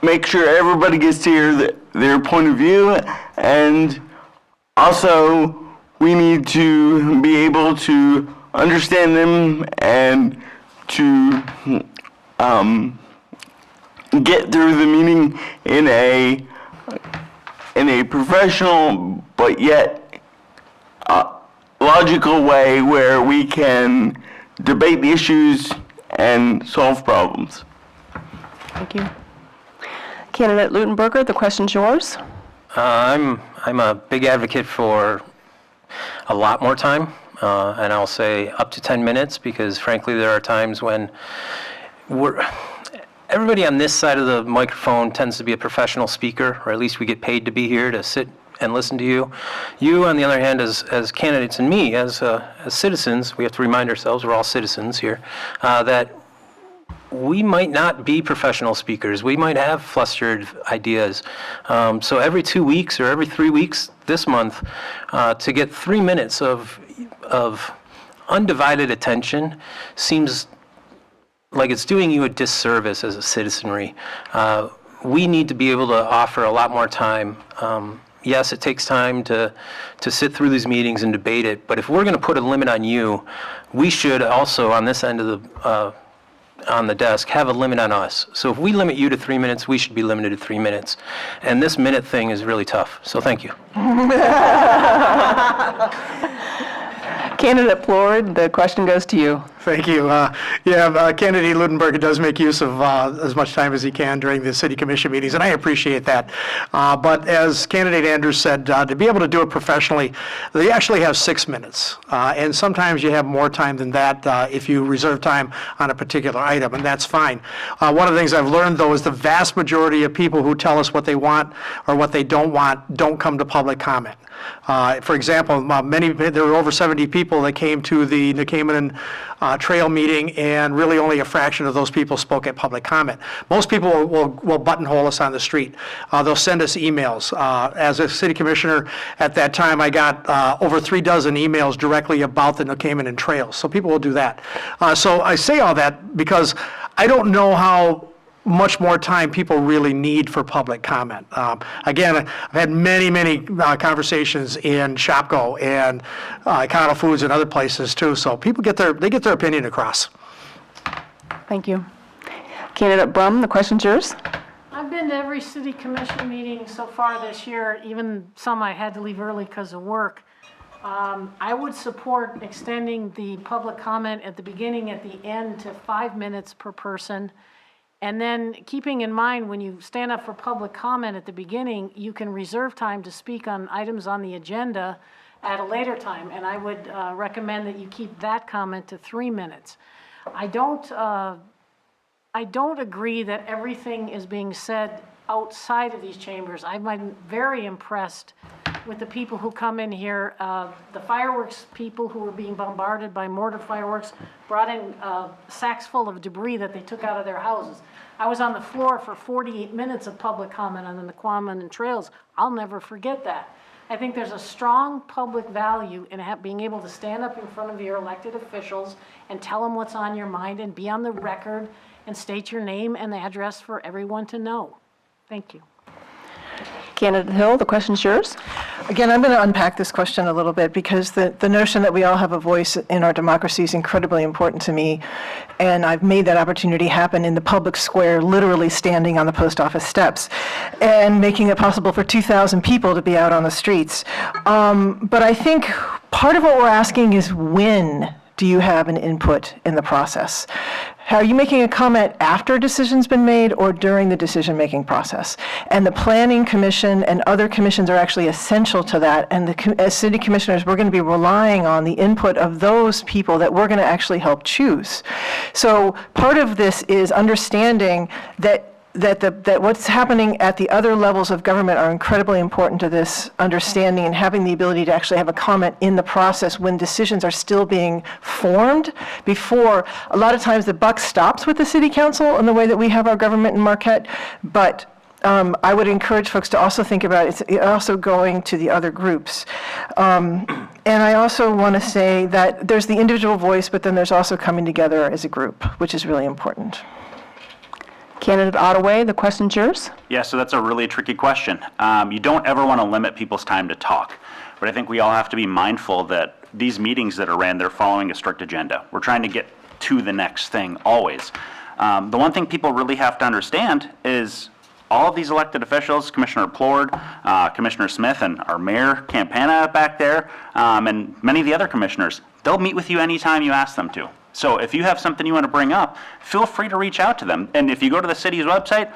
make sure everybody gets to hear their point of view, and also we need to be able to understand them and to get through the meeting in a professional but yet logical way where we can debate the issues and solve problems. Thank you. Candidate Lutenberger, the question's yours. I'm a big advocate for a lot more time, and I'll say up to 10 minutes, because frankly there are times when everybody on this side of the microphone tends to be a professional speaker, or at least we get paid to be here to sit and listen to you. You, on the other hand, as candidates, and me as citizens, we have to remind ourselves, we're all citizens here, that we might not be professional speakers. We might have flustered ideas. So every 2 weeks or every 3 weeks this month, to get 3 minutes of undivided attention seems like it's doing you a disservice as a citizenry. We need to be able to offer a lot more time. Yes, it takes time to sit through these meetings and debate it, but if we're going to put a limit on you, we should also, on this end of on the desk, have a limit on us. So if we limit you to 3 minutes, we should be limited to 3 minutes. And this minute thing is really tough, so thank you. Candidate Plord, the question goes to you. Thank you. Candidate Ludenberger does make use of as much time as he can during the city commission meetings, and I appreciate that. But as Candidate Andrews said, to be able to do it professionally, they actually have 6 minutes. And sometimes you have more time than that if you reserve time on a particular item, and that's fine. One of the things I've learned, though, is the vast majority of people who tell us what they want or what they don't want don't come to public comment. For example, there were over 70 people that came to the New Canaan Trail meeting, and really only a fraction of those people spoke at public comment. Most people will buttonhole us on the street. They'll send us emails. As a city commissioner at that time, I got over 3 dozen emails directly about the New Canaan Trails. So people will do that. So I say all that because I don't know how much more time people really need for public comment. Again, I've had many conversations in Shopko and Econo Foods and other places too, so people get their opinion across. Thank you. Candidate Brum, the question's yours. I've been to every city commission meeting so far this year, even some I had to leave early because of work. I would support extending the public comment at the beginning, at the end, to 5 minutes per person. And then keeping in mind, when you stand up for public comment at the beginning, you can reserve time to speak on items on the agenda at a later time. And I would recommend that you keep that comment to 3 minutes. I don't agree that everything is being said outside of these chambers. I've been very impressed with the people who come in here. The fireworks people who were being bombarded by mortar fireworks brought in sacks full of debris that they took out of their houses. I was on the floor for 48 minutes of public comment on the Naquaman and trails. I'll never forget that. I think there's a strong public value in being able to stand up in front of your elected officials and tell them what's on your mind and be on the record and state your name and the address for everyone to know. Thank you. Candidate Hill, the question's yours. Again, I'm going to unpack this question a little bit because the notion that we all have a voice in our democracy is incredibly important to me. And I've made that opportunity happen in the public square, literally standing on the post office steps and making it possible for 2,000 people to be out on the streets. But I think part of what we're asking is, when do you have an input in the process? Are you making a comment after a decision's been made or during the decision-making process? And the Planning Commission and other commissions are actually essential to that. And as city commissioners, we're going to be relying on the input of those people that we're going to actually help choose. So part of this is understanding that what's happening at the other levels of government are incredibly important to this understanding, and having the ability to actually have a comment in the process when decisions are still being formed. Before, a lot of times the buck stops with the city council in the way that we have our government in Marquette, but I would encourage folks to also think about it's also going to the other groups. And I also want to say that there's the individual voice, but then there's also coming together as a group, which is really important. Candidate Ottaway, the question's yours. Yeah, so that's a really tricky question. You don't ever want to limit people's time to talk, but I think we all have to be mindful that these meetings that are ran, they're following a strict agenda. We're trying to get to the next thing always. The one thing people really have to understand is all of these elected officials, Commissioner Plord, Commissioner Smith, and our Mayor Campana back there, and many of the other commissioners, they'll meet with you anytime you ask them to. So if you have something you want to bring up, feel free to reach out to them. And if you go to the city's website,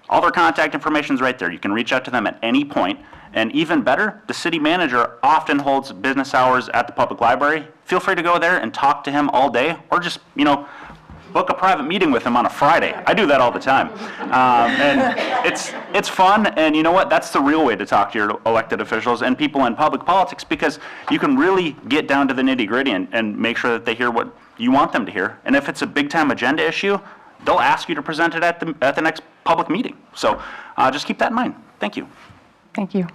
all their contact information is right there. You can reach out to them at any point. And even better, the city manager often holds business hours at the public library. Feel free to go there and talk to him all day, or just, book a private meeting with him on a Friday. I do that all the time. And it's fun, and you know what? That's the real way to talk to your elected officials and people in public politics, because you can really get down to the nitty-gritty and make sure that they hear what you want them to hear. And if it's a big-time agenda issue, they'll ask you to present it at the next public meeting. So just keep that in mind. Thank you. Thank you.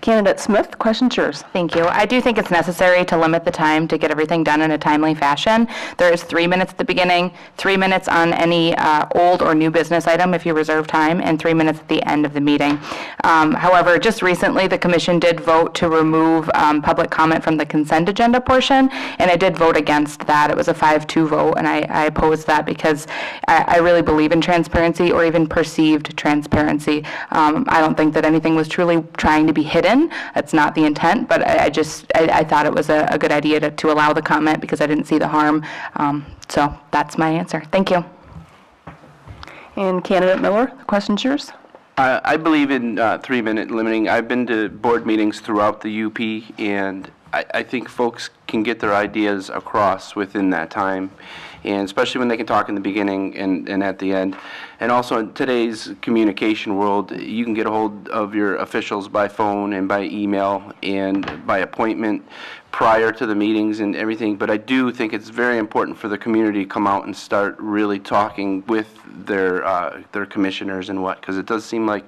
Candidate Smith, the question's yours. Thank you. I do think it's necessary to limit the time to get everything done in a timely fashion. There is 3 minutes at the beginning, 3 minutes on any old or new business item if you reserve time, and 3 minutes at the end of the meeting. However, just recently, the commission did vote to remove public comment from the consent agenda portion, and I did vote against that. It was a 5-2 vote, and I opposed that because I really believe in transparency, or even perceived transparency. I don't think that anything was truly trying to be hidden. That's not the intent, but I thought it was a good idea to allow the comment because I didn't see the harm. So that's my answer. Thank you. And Candidate Miller, the question's yours. I believe in 3-minute limiting. I've been to board meetings throughout the UP, and I think folks can get their ideas across within that time, and especially when they can talk in the beginning and at the end. And also in today's communication world, you can get a hold of your officials by phone and by email and by appointment prior to the meetings and everything. But I do think it's very important for the community to come out and start really talking with their commissioners and because it does seem like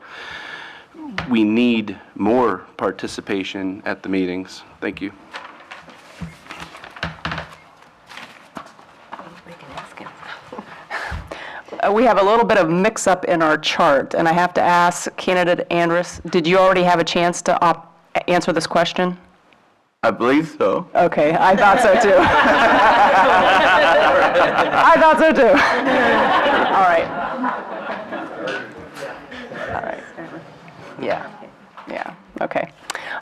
we need more participation at the meetings. Thank you. We have a little bit of mix-up in our chart, and I have to ask Candidate Andrus, did you already have a chance to answer this question? I believe so. Okay, I thought so too. I thought so too. All right. All right. Yeah, okay.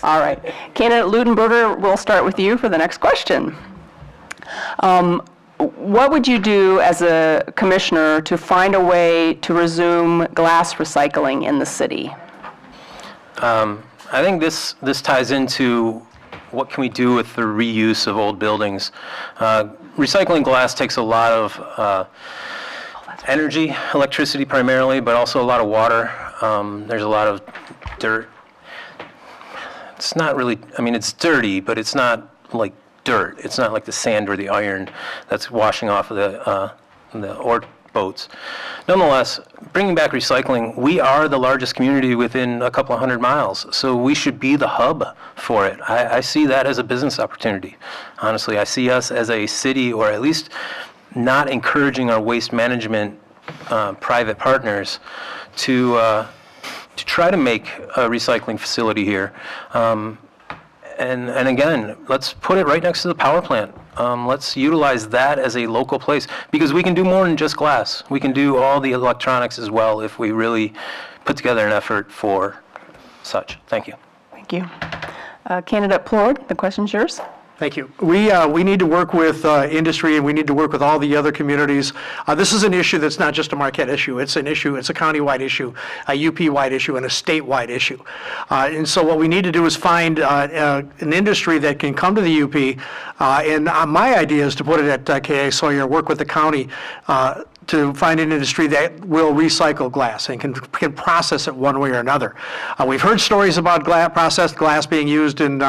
All right. Candidate Ludenberger, we'll start with you for the next question. What would you do as a commissioner to find a way to resume glass recycling in the city? I think this ties into what can we do with the reuse of old buildings. Recycling glass takes a lot of energy, electricity primarily, but also a lot of water. There's a lot of dirt. It's not really, I mean, it's dirty, but it's not like dirt. It's not like the sand or the iron that's washing off of the ore boats. Nonetheless, bringing back recycling, we are the largest community within a couple of 100 miles, so we should be the hub for it. I see that as a business opportunity. Honestly, I see us as a city, or at least not encouraging our waste management private partners to try to make a recycling facility here. And again, let's put it right next to the power plant. Let's utilize that as a local place, because we can do more than just glass. We can do all the electronics as well if we really put together an effort for such. Thank you. Thank you. Candidate Plord, the question's yours. Thank you. We need to work with industry, and we need to work with all the other communities. This is an issue that's not just a Marquette issue. It's an issue, it's a countywide issue, a UP-wide issue, and a statewide issue. And so what we need to do is find an industry that can come to the UP, and my idea is to put it at K.A. Sawyer, work with the county to find an industry that will recycle glass and can process it one way or another. We've heard stories about processed glass being used in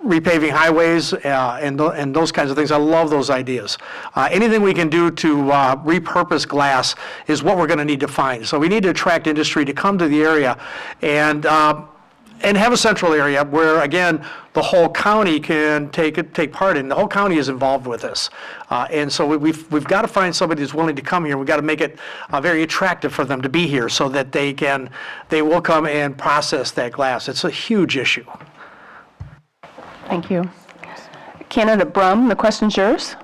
repaving highways and those kinds of things. I love those ideas. Anything we can do to repurpose glass is what we're going to need to find. So we need to attract industry to come to the area and have a central area where, again, the whole county can take part in. The whole county is involved with this. And so we've got to find somebody who's willing to come here. We've got to make it very attractive for them to be here so that they will come and process that glass. It's a huge issue. Thank you. Candidate Brum, the question's yours.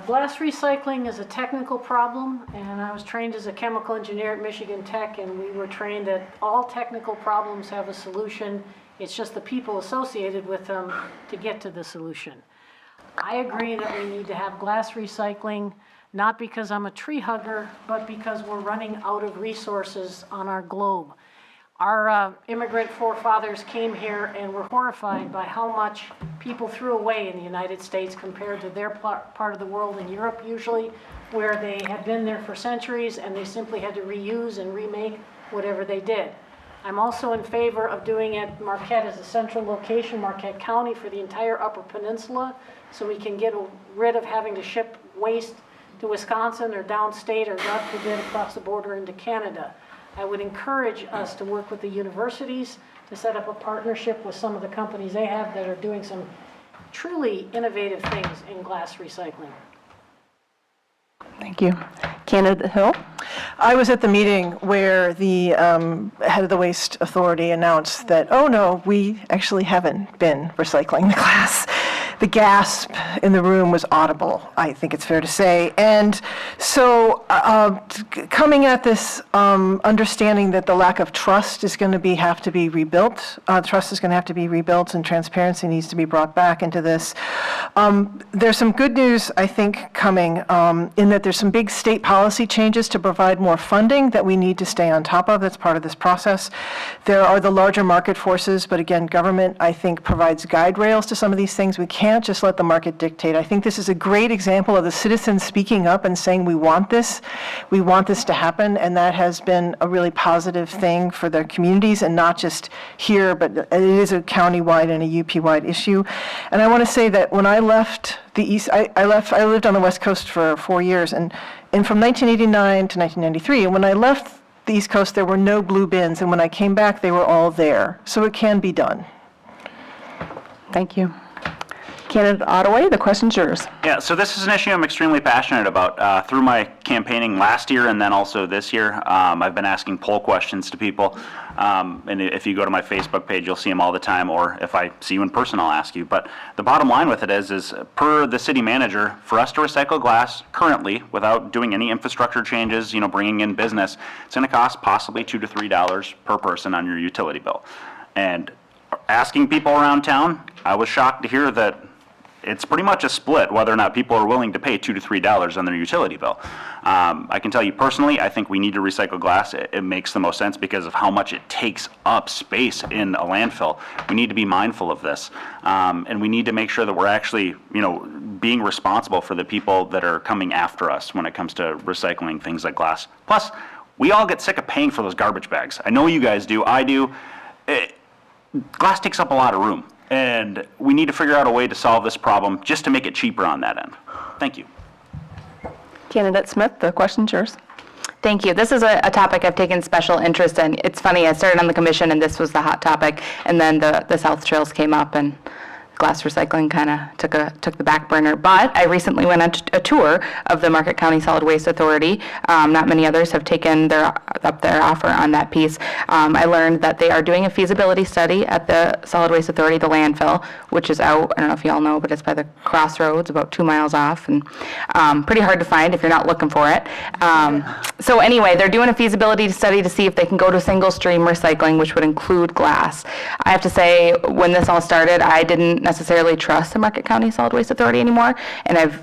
Glass recycling is a technical problem, and I was trained as a chemical engineer at Michigan Tech, and we were trained that all technical problems have a solution. It's just the people associated with them to get to the solution. I agree that we need to have glass recycling, not because I'm a tree hugger, but because we're running out of resources on our globe. Our immigrant forefathers came here and were horrified by how much people threw away in the United States compared to their part of the world, in Europe usually, where they had been there for centuries and they simply had to reuse and remake whatever they did. I'm also in favor of doing it Marquette as a central location, Marquette County, for the entire Upper Peninsula, so we can get rid of having to ship waste to Wisconsin or downstate or, God forbid, across the border into Canada. I would encourage us to work with the universities to set up a partnership with some of the companies they have that are doing some truly innovative things in glass recycling. Thank you. Candidate Hill? I was at the meeting where the head of the Waste Authority announced that, oh no, we actually haven't been recycling the glass. The gasp in the room was audible, I think it's fair to say. And so coming at this understanding that the lack of trust is going to have to be rebuilt, trust is going to have to be rebuilt, and transparency needs to be brought back into this. There's some good news, I think, coming in that there's some big state policy changes to provide more funding that we need to stay on top of. That's part of this process. There are the larger market forces, but again, government, I think, provides guide rails to some of these things. We can't just let the market dictate. I think this is a great example of the citizens speaking up and saying, we want this to happen, and that has been a really positive thing for their communities, and not just here, but it is a countywide and a UP-wide issue. And I want to say that when I left the East, I lived on the West Coast for 4 years, and from 1989 to 1993, and when I left the East Coast, there were no blue bins, and when I came back, they were all there. So it can be done. Thank you. Candidate Ottaway, the question's yours. Yeah, so this is an issue I'm extremely passionate about. Through my campaigning last year and then also this year, I've been asking poll questions to people. And if you go to my Facebook page, you'll see them all the time, or if I see you in person, I'll ask you. But the bottom line with it is per the city manager, for us to recycle glass currently, without doing any infrastructure changes, bringing in business, it's going to cost possibly $2 to $3 per person on your utility bill. And asking people around town, I was shocked to hear that it's pretty much a split whether or not people are willing to pay $2 to $3 on their utility bill. I can tell you personally, I think we need to recycle glass. It makes the most sense because of how much it takes up space in a landfill. We need to be mindful of this. And we need to make sure that we're actually, being responsible for the people that are coming after us when it comes to recycling things like glass. Plus, we all get sick of paying for those garbage bags. I know you guys do, I do. Glass takes up a lot of room. And we need to figure out a way to solve this problem just to make it cheaper on that end. Thank you. Candidate Smith, the question's yours. Thank you. This is a topic I've taken special interest in. It's funny, I started on the commission and this was the hot topic, and then the South Trails came up and glass recycling kind of took the back burner. But I recently went on a tour of the Marquette County Solid Waste Authority. Not many others have taken up their offer on that piece. I learned that they are doing a feasibility study at the Solid Waste Authority, the landfill, which is out, I don't know if you all know, but it's by the crossroads, about 2 miles off, and pretty hard to find if you're not looking for it. So anyway, they're doing a feasibility study to see if they can go to single stream recycling, which would include glass. I have to say, when this all started, I didn't necessarily trust the Marquette County Solid Waste Authority anymore, and I've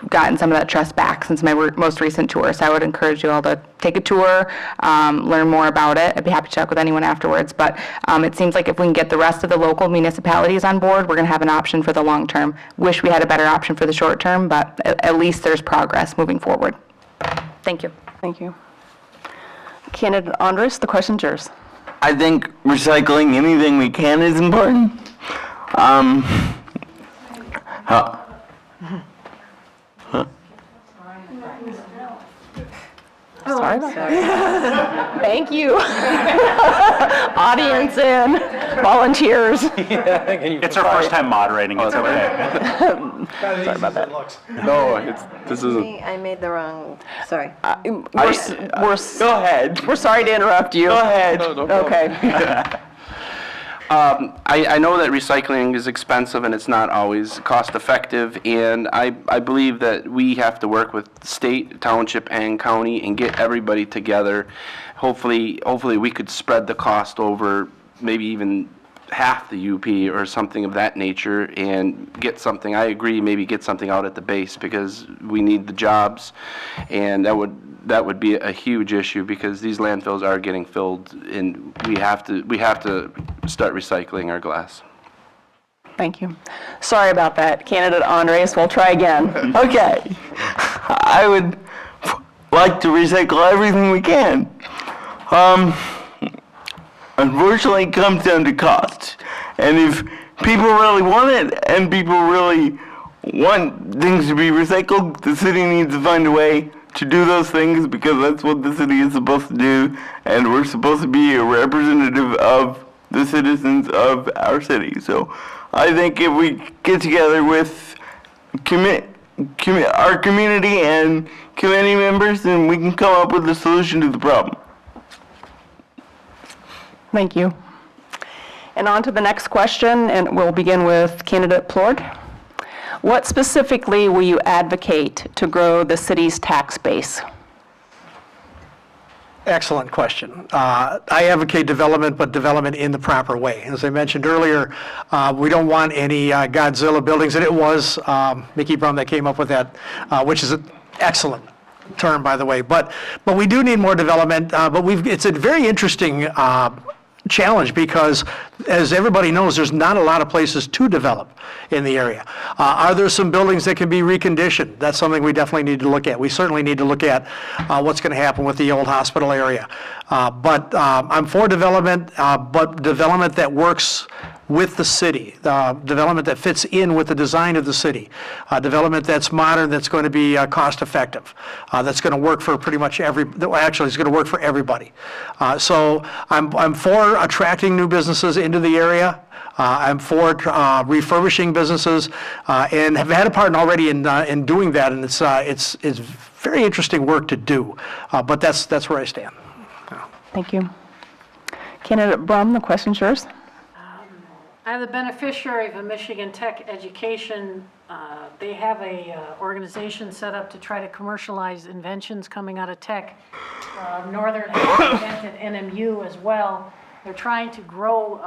gotten some of that trust back since my most recent tour. So I would encourage you all to take a tour, learn more about it. I'd be happy to talk with anyone afterwards, but it seems like if we can get the rest of the local municipalities on board, we're going to have an option for the long term. Wish we had a better option for the short term, but at least there's progress moving forward. Thank you. Thank you. Candidate Andres, the question's yours. I think recycling anything we can is important. Sorry about that. Thank you. Audience and volunteers. It's our first time moderating, it's okay. Sorry about that. No, this isn't. I made the wrong, sorry. Go ahead. We're sorry to interrupt you. Go ahead. No problem. Okay. I know that recycling is expensive and it's not always cost-effective, and I believe that we have to work with state, township, and county and get everybody together. Hopefully we could spread the cost over maybe even half the UP or something of that nature and get something, I agree, maybe get something out at the base because we need the jobs, and that would be a huge issue because these landfills are getting filled and we have to start recycling our glass. Thank you. Sorry about that. Candidate Andres, we'll try again. Okay. I would like to recycle everything we can. Unfortunately, it comes down to cost. And if people really want it and people really want things to be recycled, the city needs to find a way to do those things because that's what the city is supposed to do, and we're supposed to be a representative of the citizens of our city. So I think if we get together with our community and committee members, then we can come up with a solution to the problem. Thank you. And on to the next question, and we'll begin with Candidate Plord. What specifically will you advocate to grow the city's tax base? Excellent question. I advocate development, but development in the proper way. As I mentioned earlier, we don't want any Godzilla buildings, and it was Mickey Brum that came up with that, which is an excellent term, by the way. But we do need more development, but it's a very interesting challenge because, as everybody knows, there's not a lot of places to develop in the area. Are there some buildings that can be reconditioned? That's something we definitely need to look at. We certainly need to look at what's going to happen with the old hospital area. But I'm for development, but development that works with the city, development that fits in with the design of the city, development that's modern, that's going to be cost-effective, that's going to work for pretty much actually, it's going to work for everybody. So I'm for attracting new businesses into the area. I'm for refurbishing businesses, and have had a part already in doing that, and it's very interesting work to do, but that's where I stand. Thank you. Candidate Brum, the question's yours. I'm the beneficiary of a Michigan Tech education. They have a organization set up to try to commercialize inventions coming out of tech. Northern has invented NMU as well. They're trying to grow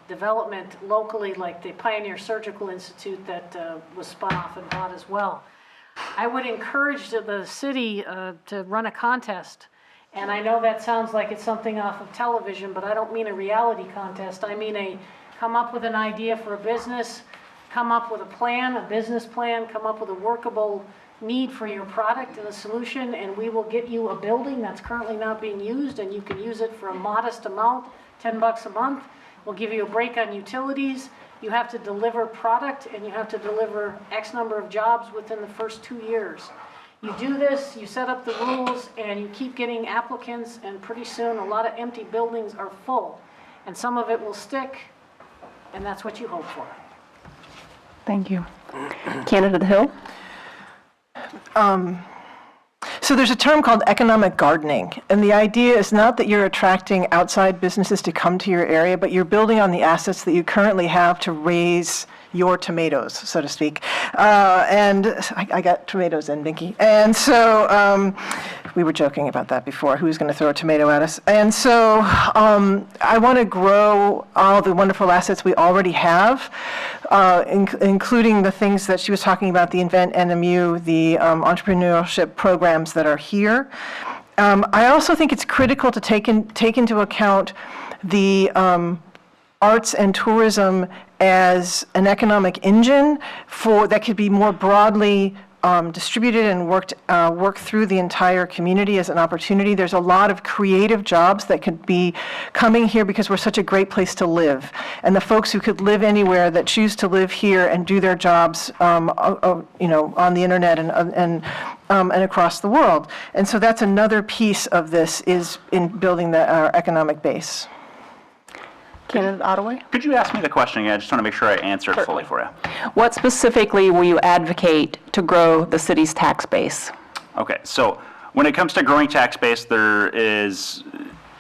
development locally, like the Pioneer Surgical Institute that was spun off and bought as well. I would encourage the city to run a contest. And I know that sounds like it's something off of television, but I don't mean a reality contest. I mean come up with an idea for a business, come up with a plan, a business plan, come up with a workable need for your product and a solution, and we will get you a building that's currently not being used, and you can use it for a modest amount, $10 a month. We'll give you a break on utilities. You have to deliver product, and you have to deliver X number of jobs within the first 2 years. You do this, you set up the rules, and you keep getting applicants, and pretty soon a lot of empty buildings are full. And some of it will stick, and that's what you hope for. Thank you. Candidate Hill? So there's a term called economic gardening, and the idea is not that you're attracting outside businesses to come to your area, but you're building on the assets that you currently have to raise your tomatoes, so to speak. And I got tomatoes in, Binky. And so we were joking about that before, who's going to throw a tomato at us. And so I want to grow all the wonderful assets we already have, including the things that she was talking about, the Invent NMU, the entrepreneurship programs that are here. I also think it's critical to take into account the arts and tourism as an economic engine that could be more broadly distributed and work through the entire community as an opportunity. There's a lot of creative jobs that could be coming here because we're such a great place to live. And the folks who could live anywhere that choose to live here and do their jobs, on the internet and across the world. And so that's another piece of this, is in building our economic base. Candidate Ottaway? Could you ask me the question again? I just want to make sure I answer it fully for you. What specifically will you advocate to grow the city's tax base? Okay, so when it comes to growing tax base,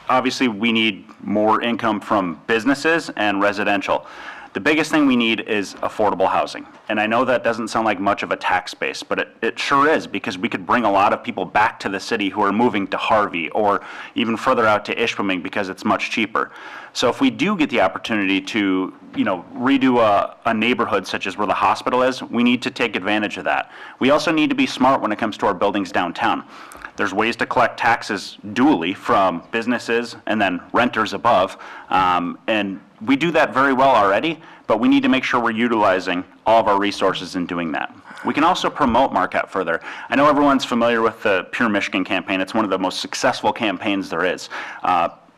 obviously we need more income from businesses and residential. The biggest thing we need is affordable housing. And I know that doesn't sound like much of a tax base, but it sure is, because we could bring a lot of people back to the city who are moving to Harvey or even further out to Ishpeming because it's much cheaper. So if we do get the opportunity to, redo a neighborhood such as where the hospital is, we need to take advantage of that. We also need to be smart when it comes to our buildings downtown. There's ways to collect taxes dually from businesses and then renters above, and we do that very well already, but we need to make sure we're utilizing all of our resources in doing that. We can also promote Marquette further. I know everyone's familiar with the Pure Michigan campaign. It's one of the most successful campaigns there is.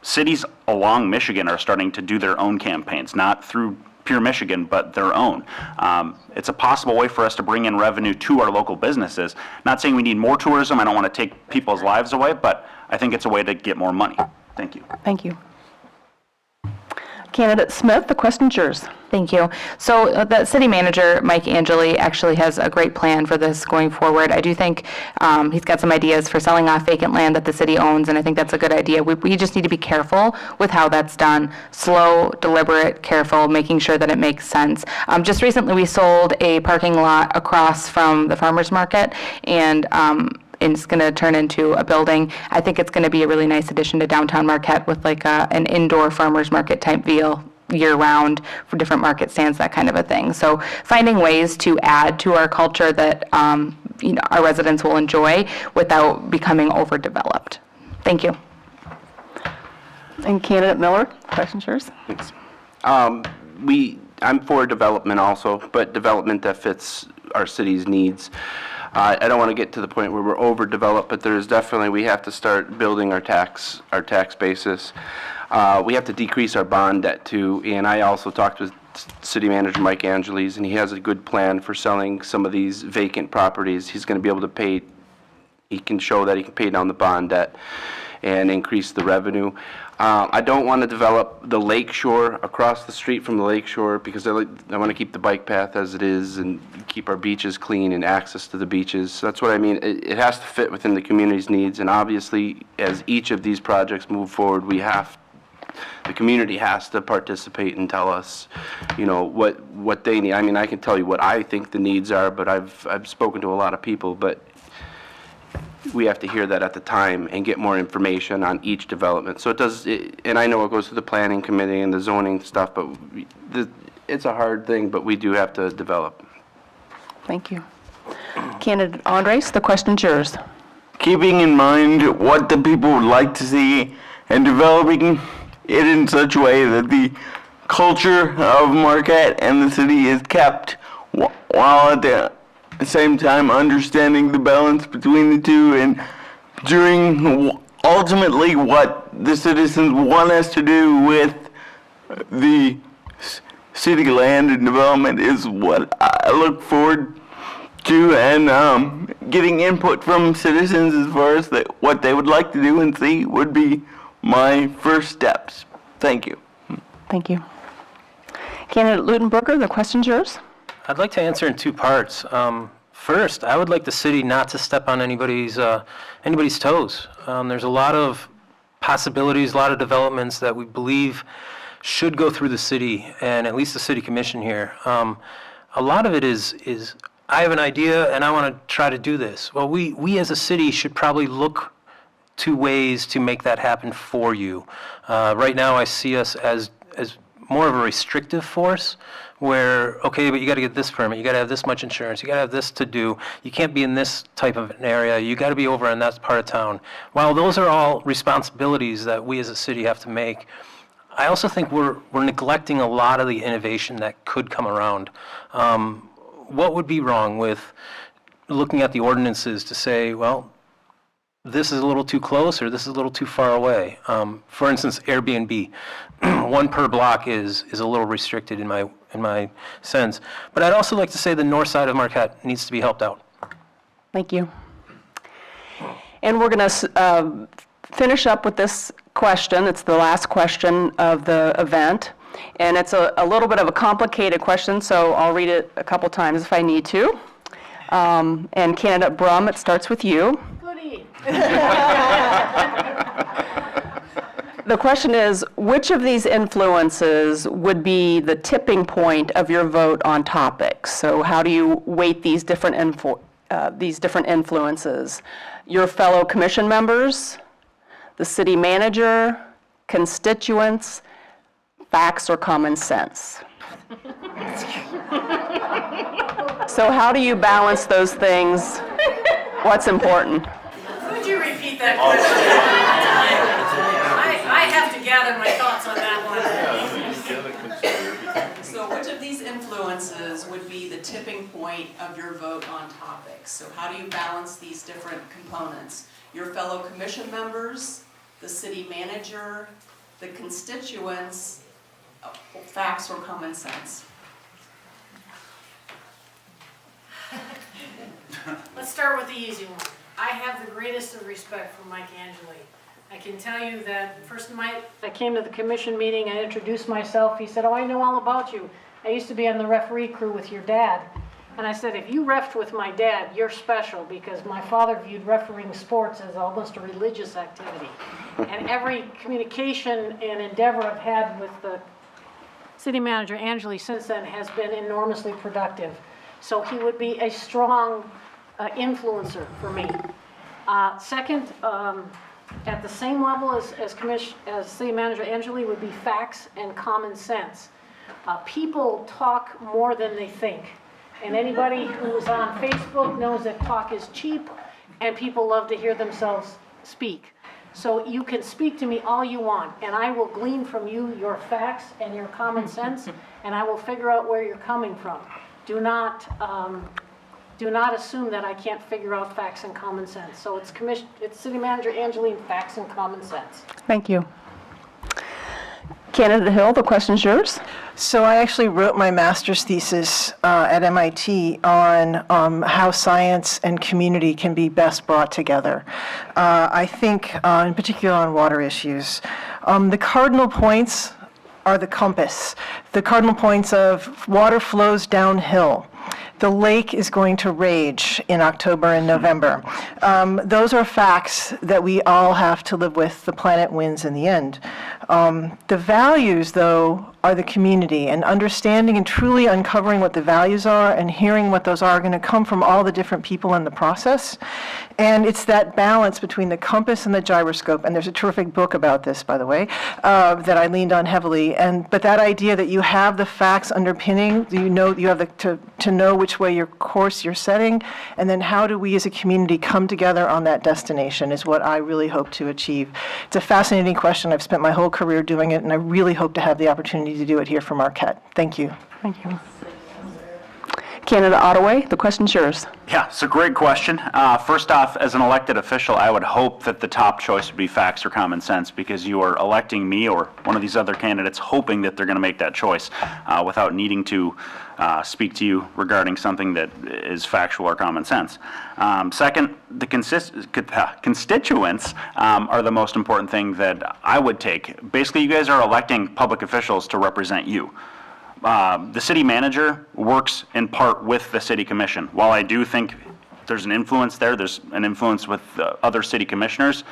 Cities along Michigan are starting to do their own campaigns, not through Pure Michigan, but their own. It's a possible way for us to bring in revenue to our local businesses. Not saying we need more tourism. I don't want to take people's lives away, but I think it's a way to get more money. Thank you. Thank you. Candidate Smith, the question's yours. Thank you. So the city manager, Mike Angeli, actually has a great plan for this going forward. I do think he's got some ideas for selling off vacant land that the city owns, and I think that's a good idea. We just need to be careful with how that's done. Slow, deliberate, careful, making sure that it makes sense. Just recently, we sold a parking lot across from the farmers market, and it's going to turn into a building. I think it's going to be a really nice addition to downtown Marquette with like an indoor farmers market type feel year-round for different market stands, that kind of a thing. So finding ways to add to our culture that our residents will enjoy without becoming overdeveloped. Thank you. And Candidate Miller, question's yours. Thanks. I'm for development also, but development that fits our city's needs. I don't want to get to the point where we're overdeveloped, but we have to start building our tax basis. We have to decrease our bond debt too, and I also talked with City Manager Mike Angeles, and he has a good plan for selling some of these vacant properties. He's going to be able to pay, he can show that he can pay down the bond debt and increase the revenue. I don't want to develop the lake shore across the street from the lake shore because I want to keep the bike path as it is and keep our beaches clean and access to the beaches. So that's what I mean. It has to fit within the community's needs, and obviously, as each of these projects move forward, the community has to participate and tell us, you know, what they need. I mean, I can tell you what I think the needs are, but I've spoken to a lot of people, but we have to hear that at the time and get more information on each development. So it does, and I know it goes to the planning committee and the zoning stuff, but it's a hard thing, but we do have to develop. Thank you. Candidate Andres, the question's yours. Keeping in mind what the people would like to see and developing it in such a way that the culture of Marquette and the city is kept while at the same time understanding the balance between the two and doing ultimately what the citizens want us to do with the city land and development is what I look forward to, and getting input from citizens as far as what they would like to do and see would be my first steps. Thank you. Thank you. Candidate Lutenberger, the question's yours. I'd like to answer in two parts. First, I would like the city not to step on anybody's toes. There's a lot of possibilities, a lot of developments that we believe should go through the city, and at least the city commission here. A lot of it is I have an idea and I want to try to do this. Well, we as a city should probably look to ways to make that happen for you. Right now, I see us as more of a restrictive force where, okay, but you got to get this permit, you got to have this much insurance, you got to have this to do, you can't be in this type of an area, you got to be over in that part of town. While those are all responsibilities that we as a city have to make, I also think we're neglecting a lot of the innovation that could come around. What would be wrong with looking at the ordinances to say, well, this is a little too close or this is a little too far away? For instance, Airbnb, one per block is a little restricted in my sense. But I'd also like to say the north side of Marquette needs to be helped out. Thank you. And we're going to finish up with this question. It's the last question of the event. And it's a little bit of a complicated question, so I'll read it a couple times if I need to. And Candidate Brum, it starts with you. Goody. The question is, which of these influences would be the tipping point of your vote on topics? So how do you weight these different influences? Your fellow commission members, the city manager, constituents, facts or common sense? So how do you balance those things? What's important? Could you repeat that question? I have to gather my thoughts on that one. So which of these influences would be the tipping point of your vote on topics? So how do you balance these different components? Your fellow commission members, the city manager, the constituents, facts or common sense? Let's start with the easy one. I have the greatest of respect for Mike Angeli. I can tell you that first night I came to the commission meeting, I introduced myself. He said, "Oh, I know all about you. I used to be on the referee crew with your dad." And I said, "If you refed with my dad, you're special, because my father viewed refereeing sports as almost a religious activity." And every communication and endeavor I've had with the city manager, Angeli, since then has been enormously productive. So he would be a strong influencer for me. Second, at the same level as city manager Angeli would be facts and common sense. People talk more than they think. And anybody who's on Facebook knows that talk is cheap and people love to hear themselves speak. So you can speak to me all you want, and I will glean from you your facts and your common sense, and I will figure out where you're coming from. Do not assume that I can't figure out facts and common sense. So it's city manager Angeli, facts and common sense. Thank you. Candidate Hill, the question's yours. So I actually wrote my master's thesis at MIT on how science and community can be best brought together. I think, in particular on water issues, the cardinal points are the compass. The cardinal points of water flows downhill. The lake is going to rage in October and November. Those are facts that we all have to live with. The planet wins in the end. The values, though, are the community, and understanding and truly uncovering what the values are and hearing what those are going to come from all the different people in the process. And it's that balance between the compass and the gyroscope, and there's a terrific book about this, by the way, that I leaned on heavily. But that idea that you have the facts underpinning, you have to know which way your course you're setting, and then how do we as a community come together on that destination is what I really hope to achieve. It's a fascinating question. I've spent my whole career doing it, and I really hope to have the opportunity to do it here for Marquette. Thank you. Thank you. Candidate Ottaway, the question's yours. Yeah, it's a great question. First off, as an elected official, I would hope that the top choice would be facts or common sense, because you are electing me or one of these other candidates hoping that they're going to make that choice without needing to speak to you regarding something that is factual or common sense. Second, the constituents are the most important thing that I would take. Basically, you guys are electing public officials to represent you. The city manager works in part with the city commission. While I do think there's an influence there, there's an influence with other city commissioners,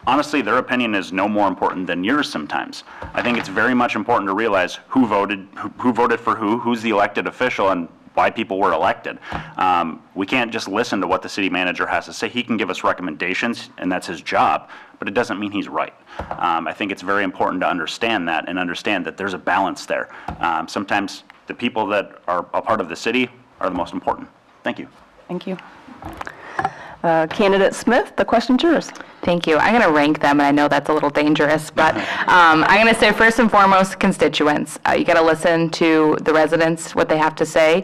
honestly, their opinion is no more important than yours sometimes. I think it's very much important to realize who voted for who's the elected official, and why people were elected. We can't just listen to what the city manager has to say. He can give us recommendations, and that's his job, but it doesn't mean he's right. I think it's very important to understand that, and understand that there's a balance there. Sometimes the people that are a part of the city are the most important. Thank you. Thank you. Candidate Smith, the question's yours. Thank you. I'm going to rank them, and I know that's a little dangerous, but I'm going to say first and foremost, constituents. You got to listen to the residents, what they have to say.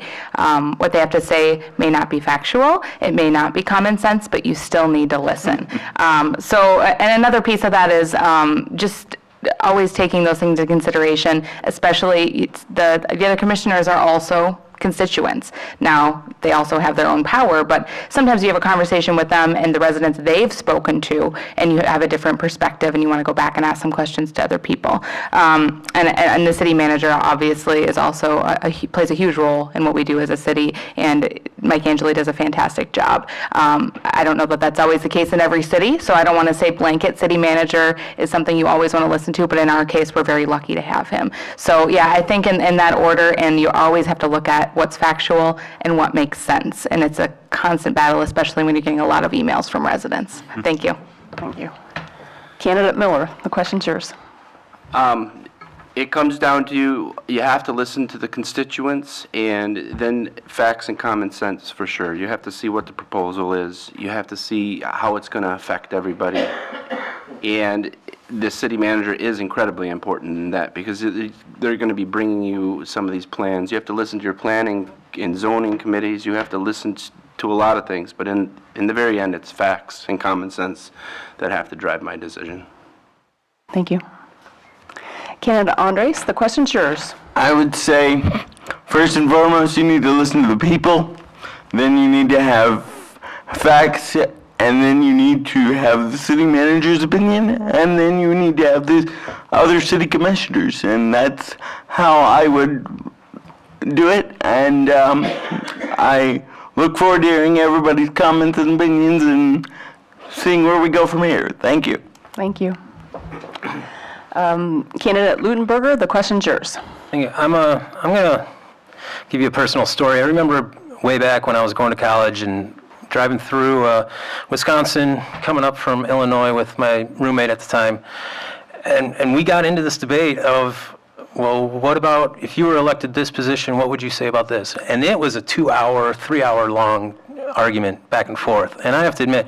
What they have to say may not be factual, it may not be common sense, but you still need to listen. And another piece of that is just always taking those things into consideration, especially the other commissioners are also constituents. Now, they also have their own power, but sometimes you have a conversation with them and the residents they've spoken to, and you have a different perspective, and you want to go back and ask some questions to other people. And the city manager obviously is also plays a huge role in what we do as a city, and Mike Angeli does a fantastic job. I don't know that that's always the case in every city, so I don't want to say blanket city manager is something you always want to listen to, but in our case, we're very lucky to have him. So yeah, I think in that order, and you always have to look at what's factual and what makes sense. And it's a constant battle, especially when you're getting a lot of emails from residents. Thank you. Thank you. Candidate Miller, the question's yours. It comes down to you have to listen to the constituents, and then facts and common sense for sure. You have to see what the proposal is. You have to see how it's going to affect everybody. And the city manager is incredibly important in that, because they're going to be bringing you some of these plans. You have to listen to your planning and zoning committees. You have to listen to a lot of things. But in the very end, it's facts and common sense that have to drive my decision. Thank you. Candidate Andres, the question's yours. I would say, first and foremost, you need to listen to the people. Then you need to have facts, and then you need to have the city manager's opinion, and then you need to have the other city commissioners, and that's how I would do it. And I look forward to hearing everybody's comments and opinions and seeing where we go from here. Thank you. Thank you. Candidate Ludenberger, the question's yours. Thank you. I'm going to give you a personal story. I remember way back when I was going to college and driving through Wisconsin, coming up from Illinois with my roommate at the time, and we got into this debate of, well, what about if you were elected this position, what would you say about this? And it was a 2-hour, 3-hour long argument back and forth. And I have to admit,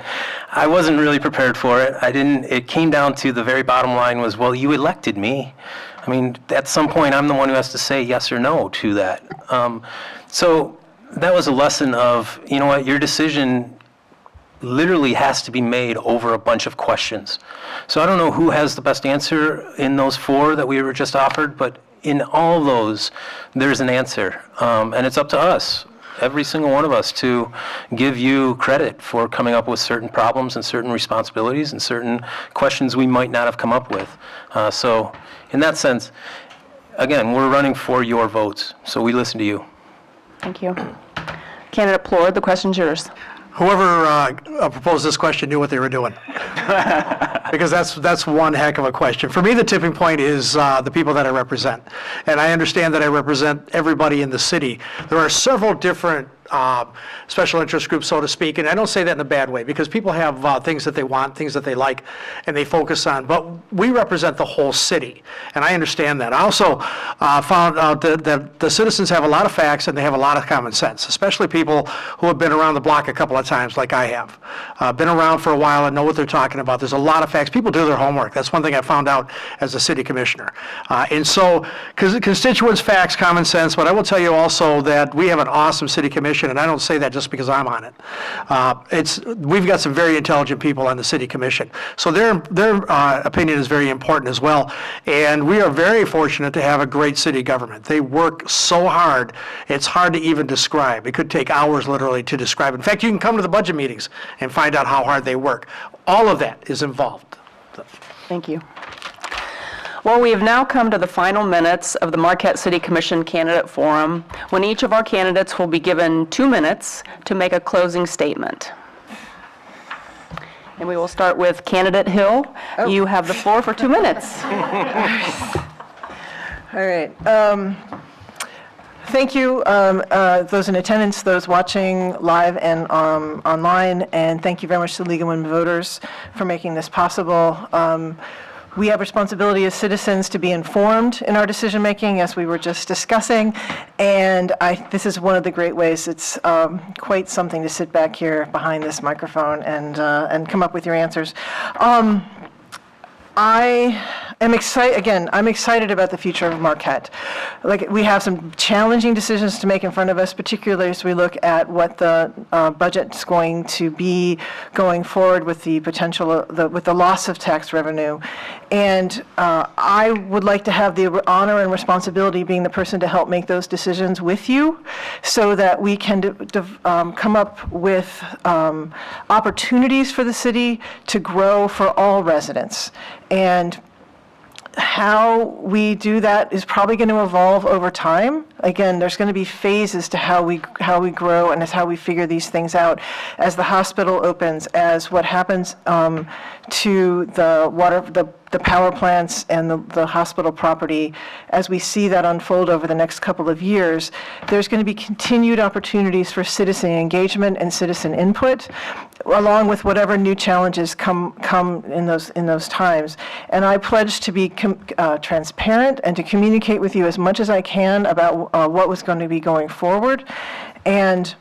I wasn't really prepared for it. It came down to the very bottom line was, well, you elected me. I mean, at some point, I'm the one who has to say yes or no to that. So that was a lesson of, you know what, your decision literally has to be made over a bunch of questions. So I don't know who has the best answer in those 4 that we were just offered, but in all of those, there's an answer. And it's up to us, every single one of us, to give you credit for coming up with certain problems and certain responsibilities and certain questions we might not have come up with. So in that sense, again, we're running for your votes, so we listen to you. Thank you. Candidate Plord, the question's yours. Whoever proposed this question knew what they were doing. Because that's one heck of a question. For me, the tipping point is the people that I represent. And I understand that I represent everybody in the city. There are several different special interest groups, so to speak, and I don't say that in a bad way, because people have things that they want, things that they like, and they focus on, but we represent the whole city, and I understand that. I also found out that the citizens have a lot of facts and they have a lot of common sense, especially people who have been around the block a couple of times like I have. Been around for a while and know what they're talking about. There's a lot of facts. People do their homework. That's one thing I found out as a city commissioner. And so, constituents, facts, common sense, but I will tell you also that we have an awesome city commission, and I don't say that just because I'm on it. We've got some very intelligent people on the city commission, so their opinion is very important as well. And we are very fortunate to have a great city government. They work so hard, it's hard to even describe. It could take hours literally to describe. In fact, you can come to the budget meetings and find out how hard they work. All of that is involved. Thank you. Well, we have now come to the final minutes of the Marquette City Commission Candidate Forum, when each of our candidates will be given 2 minutes to make a closing statement. And we will start with Candidate Hill. You have the floor for 2 minutes. All right. Thank you, those in attendance, those watching live and online, and thank you very much to the League of Women Voters for making this possible. We have responsibility as citizens to be informed in our decision-making, as we were just discussing, and this is one of the great ways. It's quite something to sit back here behind this microphone and come up with your answers. I am excited, again, I'm excited about the future of Marquette. Like, we have some challenging decisions to make in front of us, particularly as we look at what the budget's going to be going forward with the potential, with the loss of tax revenue. And I would like to have the honor and responsibility being the person to help make those decisions with you, so that we can come up with opportunities for the city to grow for all residents. And how we do that is probably going to evolve over time. Again, there's going to be phases to how we grow, and as how we figure these things out. As the hospital opens, as what happens to the power plants and the hospital property, as we see that unfold over the next couple of years, there's going to be continued opportunities for citizen engagement and citizen input, along with whatever new challenges come in those times. And I pledge to be transparent and to communicate with you as much as I can about what was going to be going forward, and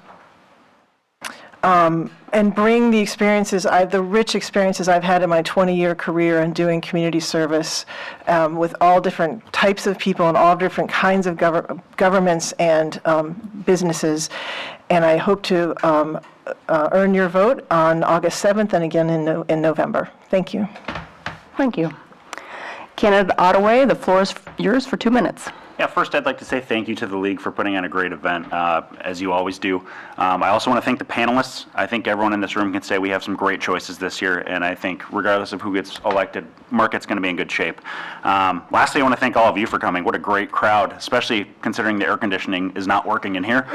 bring the experiences, the rich experiences I've had in my 20-year career in doing community service with all different types of people and all different kinds of governments and businesses. And I hope to earn your vote on August 7th and again in November. Thank you. Thank you. Candidate Ottaway, the floor is yours for 2 minutes. Yeah, first I'd like to say thank you to the League for putting on a great event, as you always do. I also want to thank the panelists. I think everyone in this room can say we have some great choices this year, and I think regardless of who gets elected, Marquette's going to be in good shape. Lastly, I want to thank all of you for coming. What a great crowd, especially considering the air conditioning is not working in here.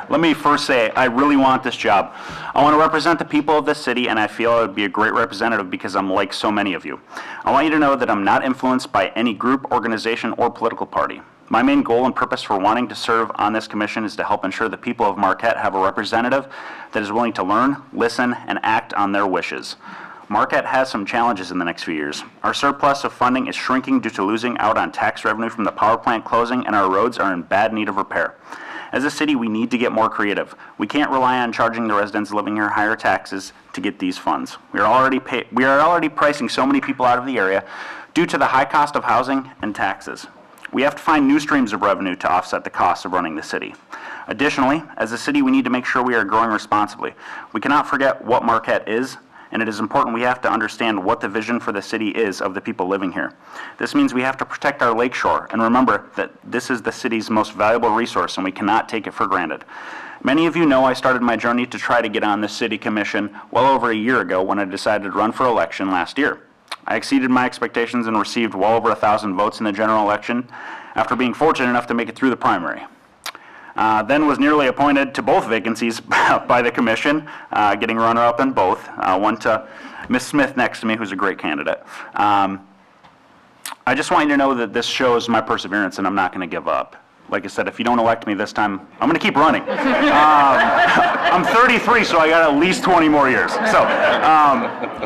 Let me first say, I really want this job. I want to represent the people of this city, and I feel I would be a great representative because I'm like so many of you. I want you to know that I'm not influenced by any group, organization, or political party. My main goal and purpose for wanting to serve on this commission is to help ensure the people of Marquette have a representative that is willing to learn, listen, and act on their wishes. Marquette has some challenges in the next few years. Our surplus of funding is shrinking due to losing out on tax revenue from the power plant closing, and our roads are in bad need of repair. As a city, we need to get more creative. We can't rely on charging the residents living here higher taxes to get these funds. We are already pricing so many people out of the area due to the high cost of housing and taxes. We have to find new streams of revenue to offset the cost of running the city. Additionally, as a city, we need to make sure we are growing responsibly. We cannot forget what Marquette is, and it is important we have to understand what the vision for the city is of the people living here. This means we have to protect our lakeshore and remember that this is the city's most valuable resource and we cannot take it for granted. Many of you know I started my journey to try to get on the city commission well over a year ago when I decided to run for election last year. I exceeded my expectations and received well over 1,000 votes in the general election after being fortunate enough to make it through the primary. Then was nearly appointed to both vacancies by the commission, getting runner-up in both. One to Ms. Smith next to me, who's a great candidate. I just want you to know that this shows my perseverance and I'm not going to give up. Like I said, if you don't elect me this time, I'm going to keep running. I'm 33, so I got at least 20 more years. So,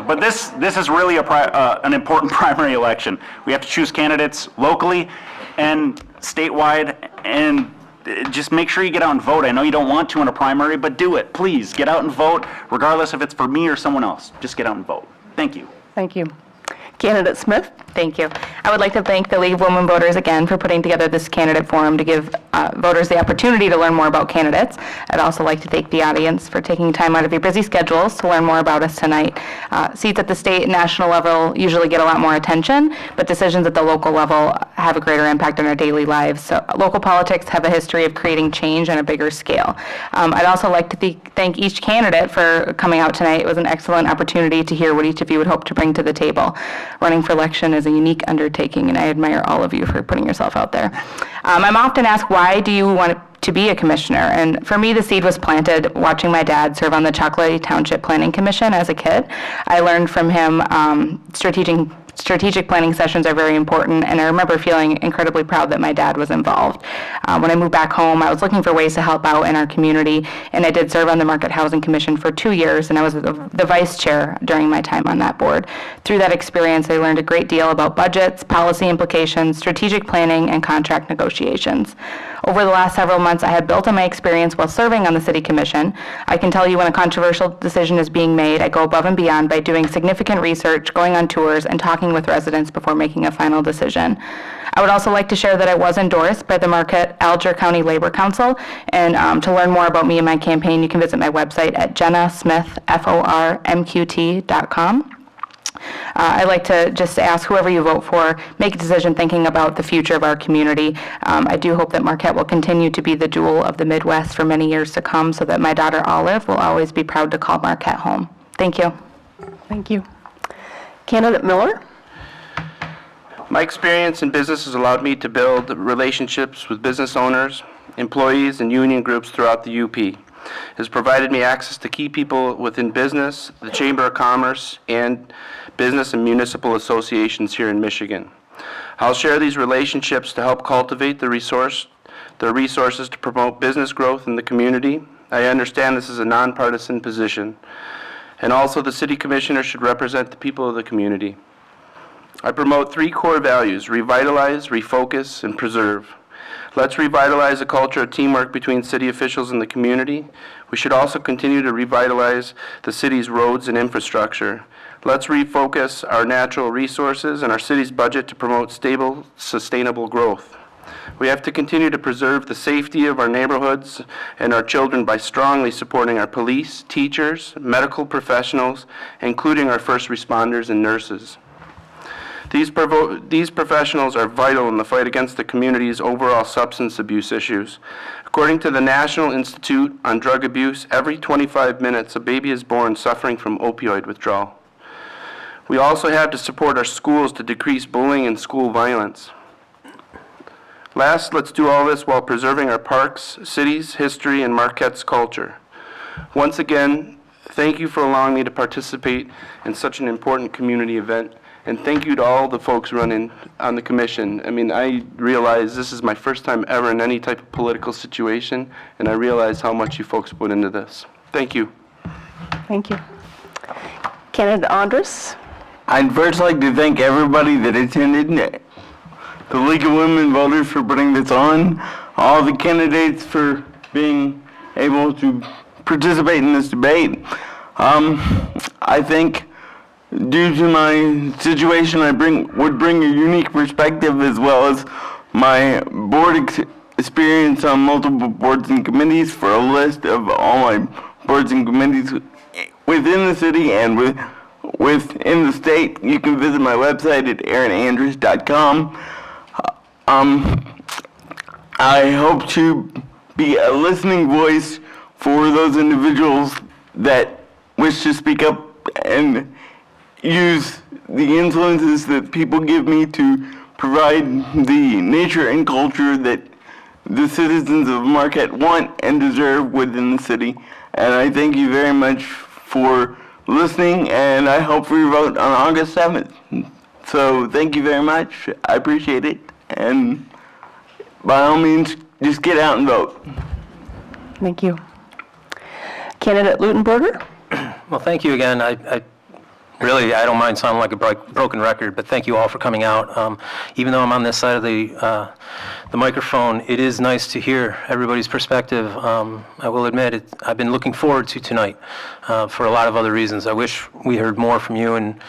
but this is really an important primary election. We have to choose candidates locally and statewide, and just make sure you get out and vote. I know you don't want to in a primary, but do it. Please, get out and vote, regardless if it's for me or someone else. Just get out and vote. Thank you. Thank you. Candidate Smith? Thank you. I would like to thank the League of Women Voters again for putting together this candidate forum to give voters the opportunity to learn more about candidates. I'd also like to thank the audience for taking time out of your busy schedules to learn more about us tonight. Seats at the state and national level usually get a lot more attention, but decisions at the local level have a greater impact on our daily lives. So local politics have a history of creating change on a bigger scale. I'd also like to thank each candidate for coming out tonight. It was an excellent opportunity to hear what each of you would hope to bring to the table. Running for election is a unique undertaking, and I admire all of you for putting yourself out there. I'm often asked, why do you want to be a commissioner? And for me, the seed was planted watching my dad serve on the Chocolate Township Planning Commission as a kid. I learned from him strategic planning sessions are very important, and I remember feeling incredibly proud that my dad was involved. When I moved back home, I was looking for ways to help out in our community, and I did serve on the Marquette Housing Commission for 2 years, and I was the vice chair during my time on that board. Through that experience, I learned a great deal about budgets, policy implications, strategic planning, and contract negotiations. Over the last several months, I have built on my experience while serving on the City Commission. I can tell you when a controversial decision is being made, I go above and beyond by doing significant research, going on tours, and talking with residents before making a final decision. I would also like to share that I was endorsed by the Marquette-Alger County Labor Council, and to learn more about me and my campaign, you can visit my website at jennasmithformqt.com. I'd like to just ask whoever you vote for, make a decision thinking about the future of our community. I do hope that Marquette will continue to be the jewel of the Midwest for many years to come, so that my daughter Olive will always be proud to call Marquette home. Thank you. Thank you. Candidate Miller? My experience in business has allowed me to build relationships with business owners, employees, and union groups throughout the UP. It has provided me access to key people within business, the Chamber of Commerce, and business and municipal associations here in Michigan. I'll share these relationships to help cultivate the resources to promote business growth in the community. I understand this is a nonpartisan position, and also the City Commissioner should represent the people of the community. I promote 3 core values: revitalize, refocus, and preserve. Let's revitalize a culture of teamwork between city officials and the community. We should also continue to revitalize the city's roads and infrastructure. Let's refocus our natural resources and our city's budget to promote stable, sustainable growth. We have to continue to preserve the safety of our neighborhoods and our children by strongly supporting our police, teachers, medical professionals, including our first responders and nurses. These professionals are vital in the fight against the community's overall substance abuse issues. According to the National Institute on Drug Abuse, every 25 minutes a baby is born suffering from opioid withdrawal. We also have to support our schools to decrease bullying and school violence. Last, let's do all this while preserving our parks, cities, history, and Marquette's culture. Once again, thank you for allowing me to participate in such an important community event. And thank you to all the folks running on the commission. I mean, I realize this is my first time ever in any type of political situation, and I realize how much you folks put into this. Thank you. Thank you. Candidate Andres? I'd first like to thank everybody that attended, the League of Women Voters for putting this on, all the candidates for being able to participate in this debate. I think due to my situation, I would bring a unique perspective as well as my board experience on multiple boards and committees. For a list of all my boards and committees within the city and within the state, you can visit my website at aaronandrews.com. I hope to be a listening voice for those individuals that wish to speak up and use the influences that people give me to provide the nature and culture that the citizens of Marquette want and deserve within the city. And I thank you very much for listening, and I hope for your vote on August 7th. So thank you very much. I appreciate it. And by all means, just get out and vote. Thank you. Candidate Lutenberger? Well, thank you again. I don't mind sounding like a broken record, but thank you all for coming out. Even though I'm on this side of the microphone, it is nice to hear everybody's perspective. I will admit, I've been looking forward to tonight for a lot of other reasons. I wish we heard more from you, and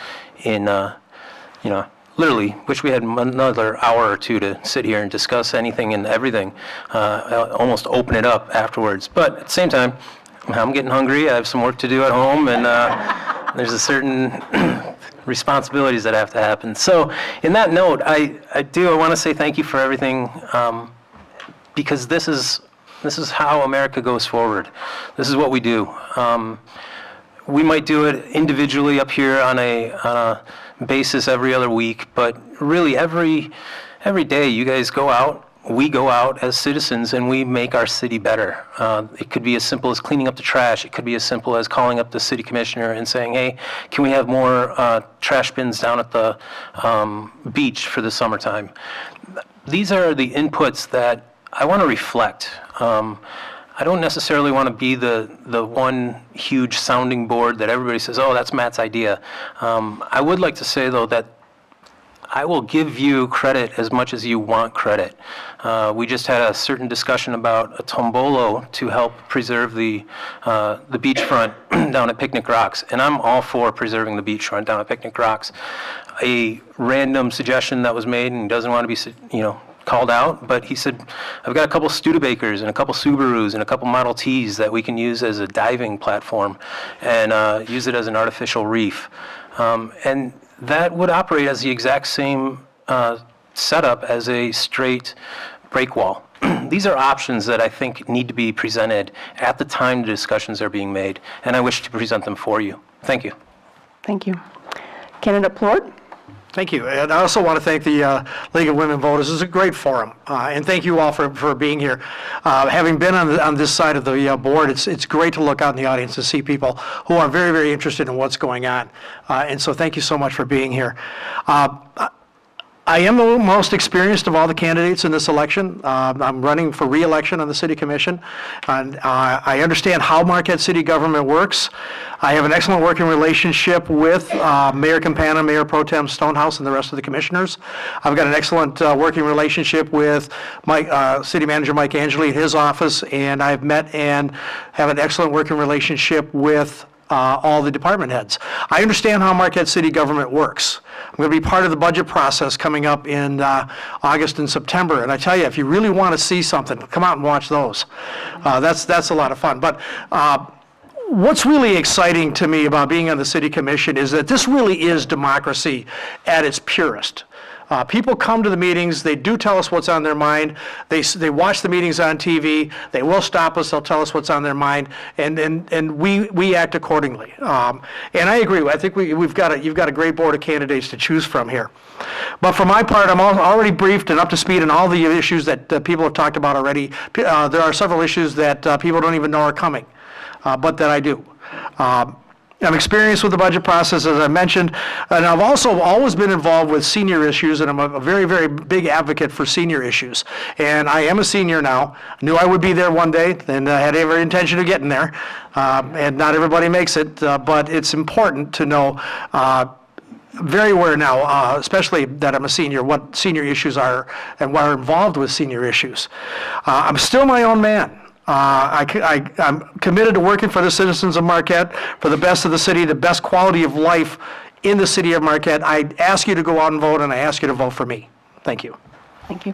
literally wish we had another hour or two to sit here and discuss anything and everything. Almost open it up afterwards. But at the same time, I'm getting hungry. I have some work to do at home, and there's a certain responsibilities that have to happen. So in that note, I want to say thank you for everything, because this is how America goes forward. This is what we do. We might do it individually up here on a basis every other week, but really every day you guys go out. We go out as citizens and we make our city better. It could be as simple as cleaning up the trash. It could be as simple as calling up the city commissioner and saying, hey, can we have more trash bins down at the beach for the summertime? These are the inputs that I want to reflect. I don't necessarily want to be the one huge sounding board that everybody says, oh, that's Matt's idea. I would like to say, though, that I will give you credit as much as you want credit. We just had a certain discussion about a tombolo to help preserve the beachfront down at Picnic Rocks, and I'm all for preserving the beachfront down at Picnic Rocks. A random suggestion that was made, and he doesn't want to be, called out, but he said, I've got a couple Studebakers and a couple Subarus and a couple Model Ts that we can use as a diving platform and use it as an artificial reef. And that would operate as the exact same setup as a straight break wall. These are options that I think need to be presented at the time the discussions are being made, and I wish to present them for you. Thank you. Thank you. Candidate Plord? Thank you. And I also want to thank the League of Women Voters. This is a great forum. And thank you all for being here. Having been on this side of the board, it's great to look out in the audience and see people who are very, very interested in what's going on. And so thank you so much for being here. I am the most experienced of all the candidates in this election. I'm running for re-election on the City Commission, and I understand how Marquette City government works. I have an excellent working relationship with Mayor Campana, Mayor Pro Tem Stonehouse, and the rest of the commissioners. I've got an excellent working relationship with City Manager Mike Angeli in his office, and I've met and have an excellent working relationship with all the department heads. I understand how Marquette City government works. I'm going to be part of the budget process coming up in August and September, and I tell you, if you really want to see something, come out and watch those. That's a lot of fun. But what's really exciting to me about being on the City Commission is that this really is democracy at its purest. People come to the meetings, they do tell us what's on their mind, they watch the meetings on TV, they will stop us, they'll tell us what's on their mind, and we act accordingly. And I agree, I think you've got a great board of candidates to choose from here. But for my part, I'm already briefed and up to speed on all the issues that people have talked about already. There are several issues that people don't even know are coming, but that I do. I'm experienced with the budget process, as I mentioned, and I've also always been involved with senior issues, and I'm a very, very big advocate for senior issues. And I am a senior now. I knew I would be there one day, and I had every intention of getting there. And not everybody makes it, but it's important to know very aware now, especially that I'm a senior, what senior issues are and what are involved with senior issues. I'm still my own man. I'm committed to working for the citizens of Marquette, for the best of the city, the best quality of life in the city of Marquette. I ask you to go out and vote, and I ask you to vote for me. Thank you. Thank you.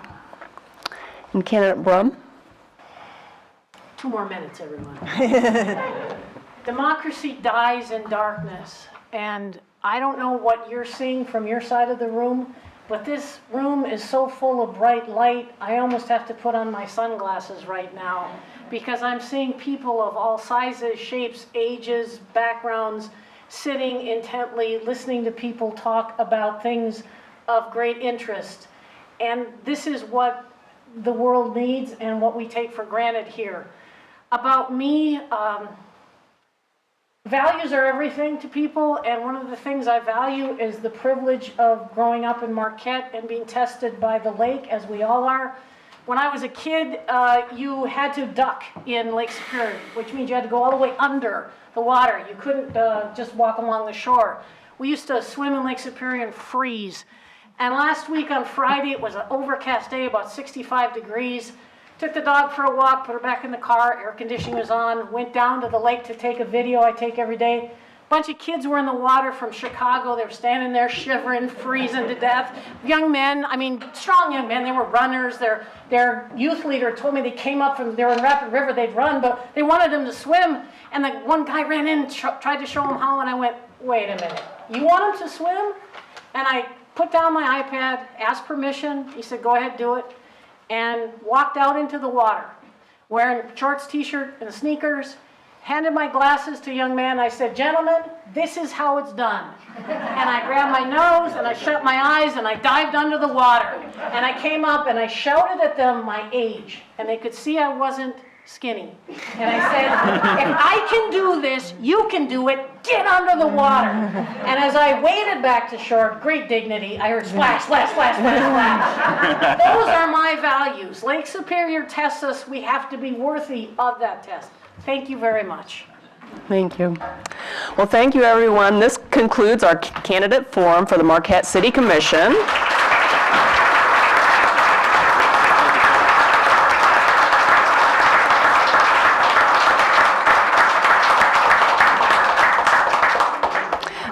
And candidate Brum? 2 more minutes, everyone. Democracy dies in darkness, and I don't know what you're seeing from your side of the room, but this room is so full of bright light, I almost have to put on my sunglasses right now, because I'm seeing people of all sizes, shapes, ages, backgrounds, sitting intently, listening to people talk about things of great interest. And this is what the world needs and what we take for granted here. About me, values are everything to people, and one of the things I value is the privilege of growing up in Marquette and being tested by the lake, as we all are. When I was a kid, you had to duck in Lake Superior, which means you had to go all the way under the water. You couldn't just walk along the shore. We used to swim in Lake Superior and freeze. And last week on Friday, it was an overcast day, about 65 degrees. Took the dog for a walk, put her back in the car, air conditioning was on, went down to the lake to take a video I take every day. A bunch of kids were in the water from Chicago. They were standing there shivering, freezing to death. Young men, I mean, strong young men, they were runners. Their youth leader told me they came up from, they were in Rapid River, they'd run, but they wanted them to swim. And the one guy ran in, tried to show them how, and I went, wait a minute, you want them to swim? And I put down my iPad, asked permission. He said, go ahead, do it. And walked out into the water, wearing shorts, t-shirt, and sneakers, handed my glasses to a young man. I said, gentlemen, this is how it's done. And I grabbed my nose, and I shut my eyes, and I dived under the water. And I came up, and I shouted at them my age, and they could see I wasn't skinny. And I said, if I can do this, you can do it. Get under the water. And as I waded back to shore, great dignity, I heard splash, splash, splash, splash, splash. Those are my values. Lake Superior tests us. We have to be worthy of that test. Thank you very much. Thank you. Well, thank you, everyone. This concludes our candidate forum for the Marquette City Commission.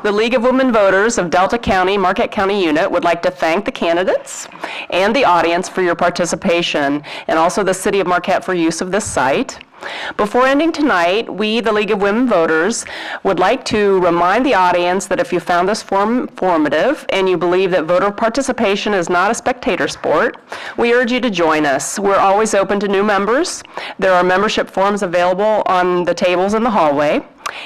The League of Women Voters of Delta County, Marquette County Unit would like to thank the candidates and the audience for your participation, and also the City of Marquette for use of this site. Before ending tonight, we, the League of Women Voters, would like to remind the audience that if you found this forum informative and you believe that voter participation is not a spectator sport, we urge you to join us. We're always open to new members. There are membership forms available on the tables in the hallway.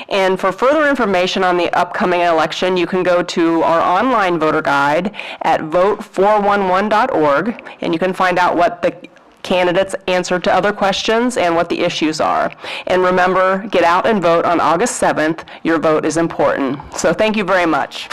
And for further information on the upcoming election, you can go to our online voter guide at vote411.org, and you can find out what the candidates answer to other questions and what the issues are. And remember, get out and vote on August 7th. Your vote is important. So thank you very much.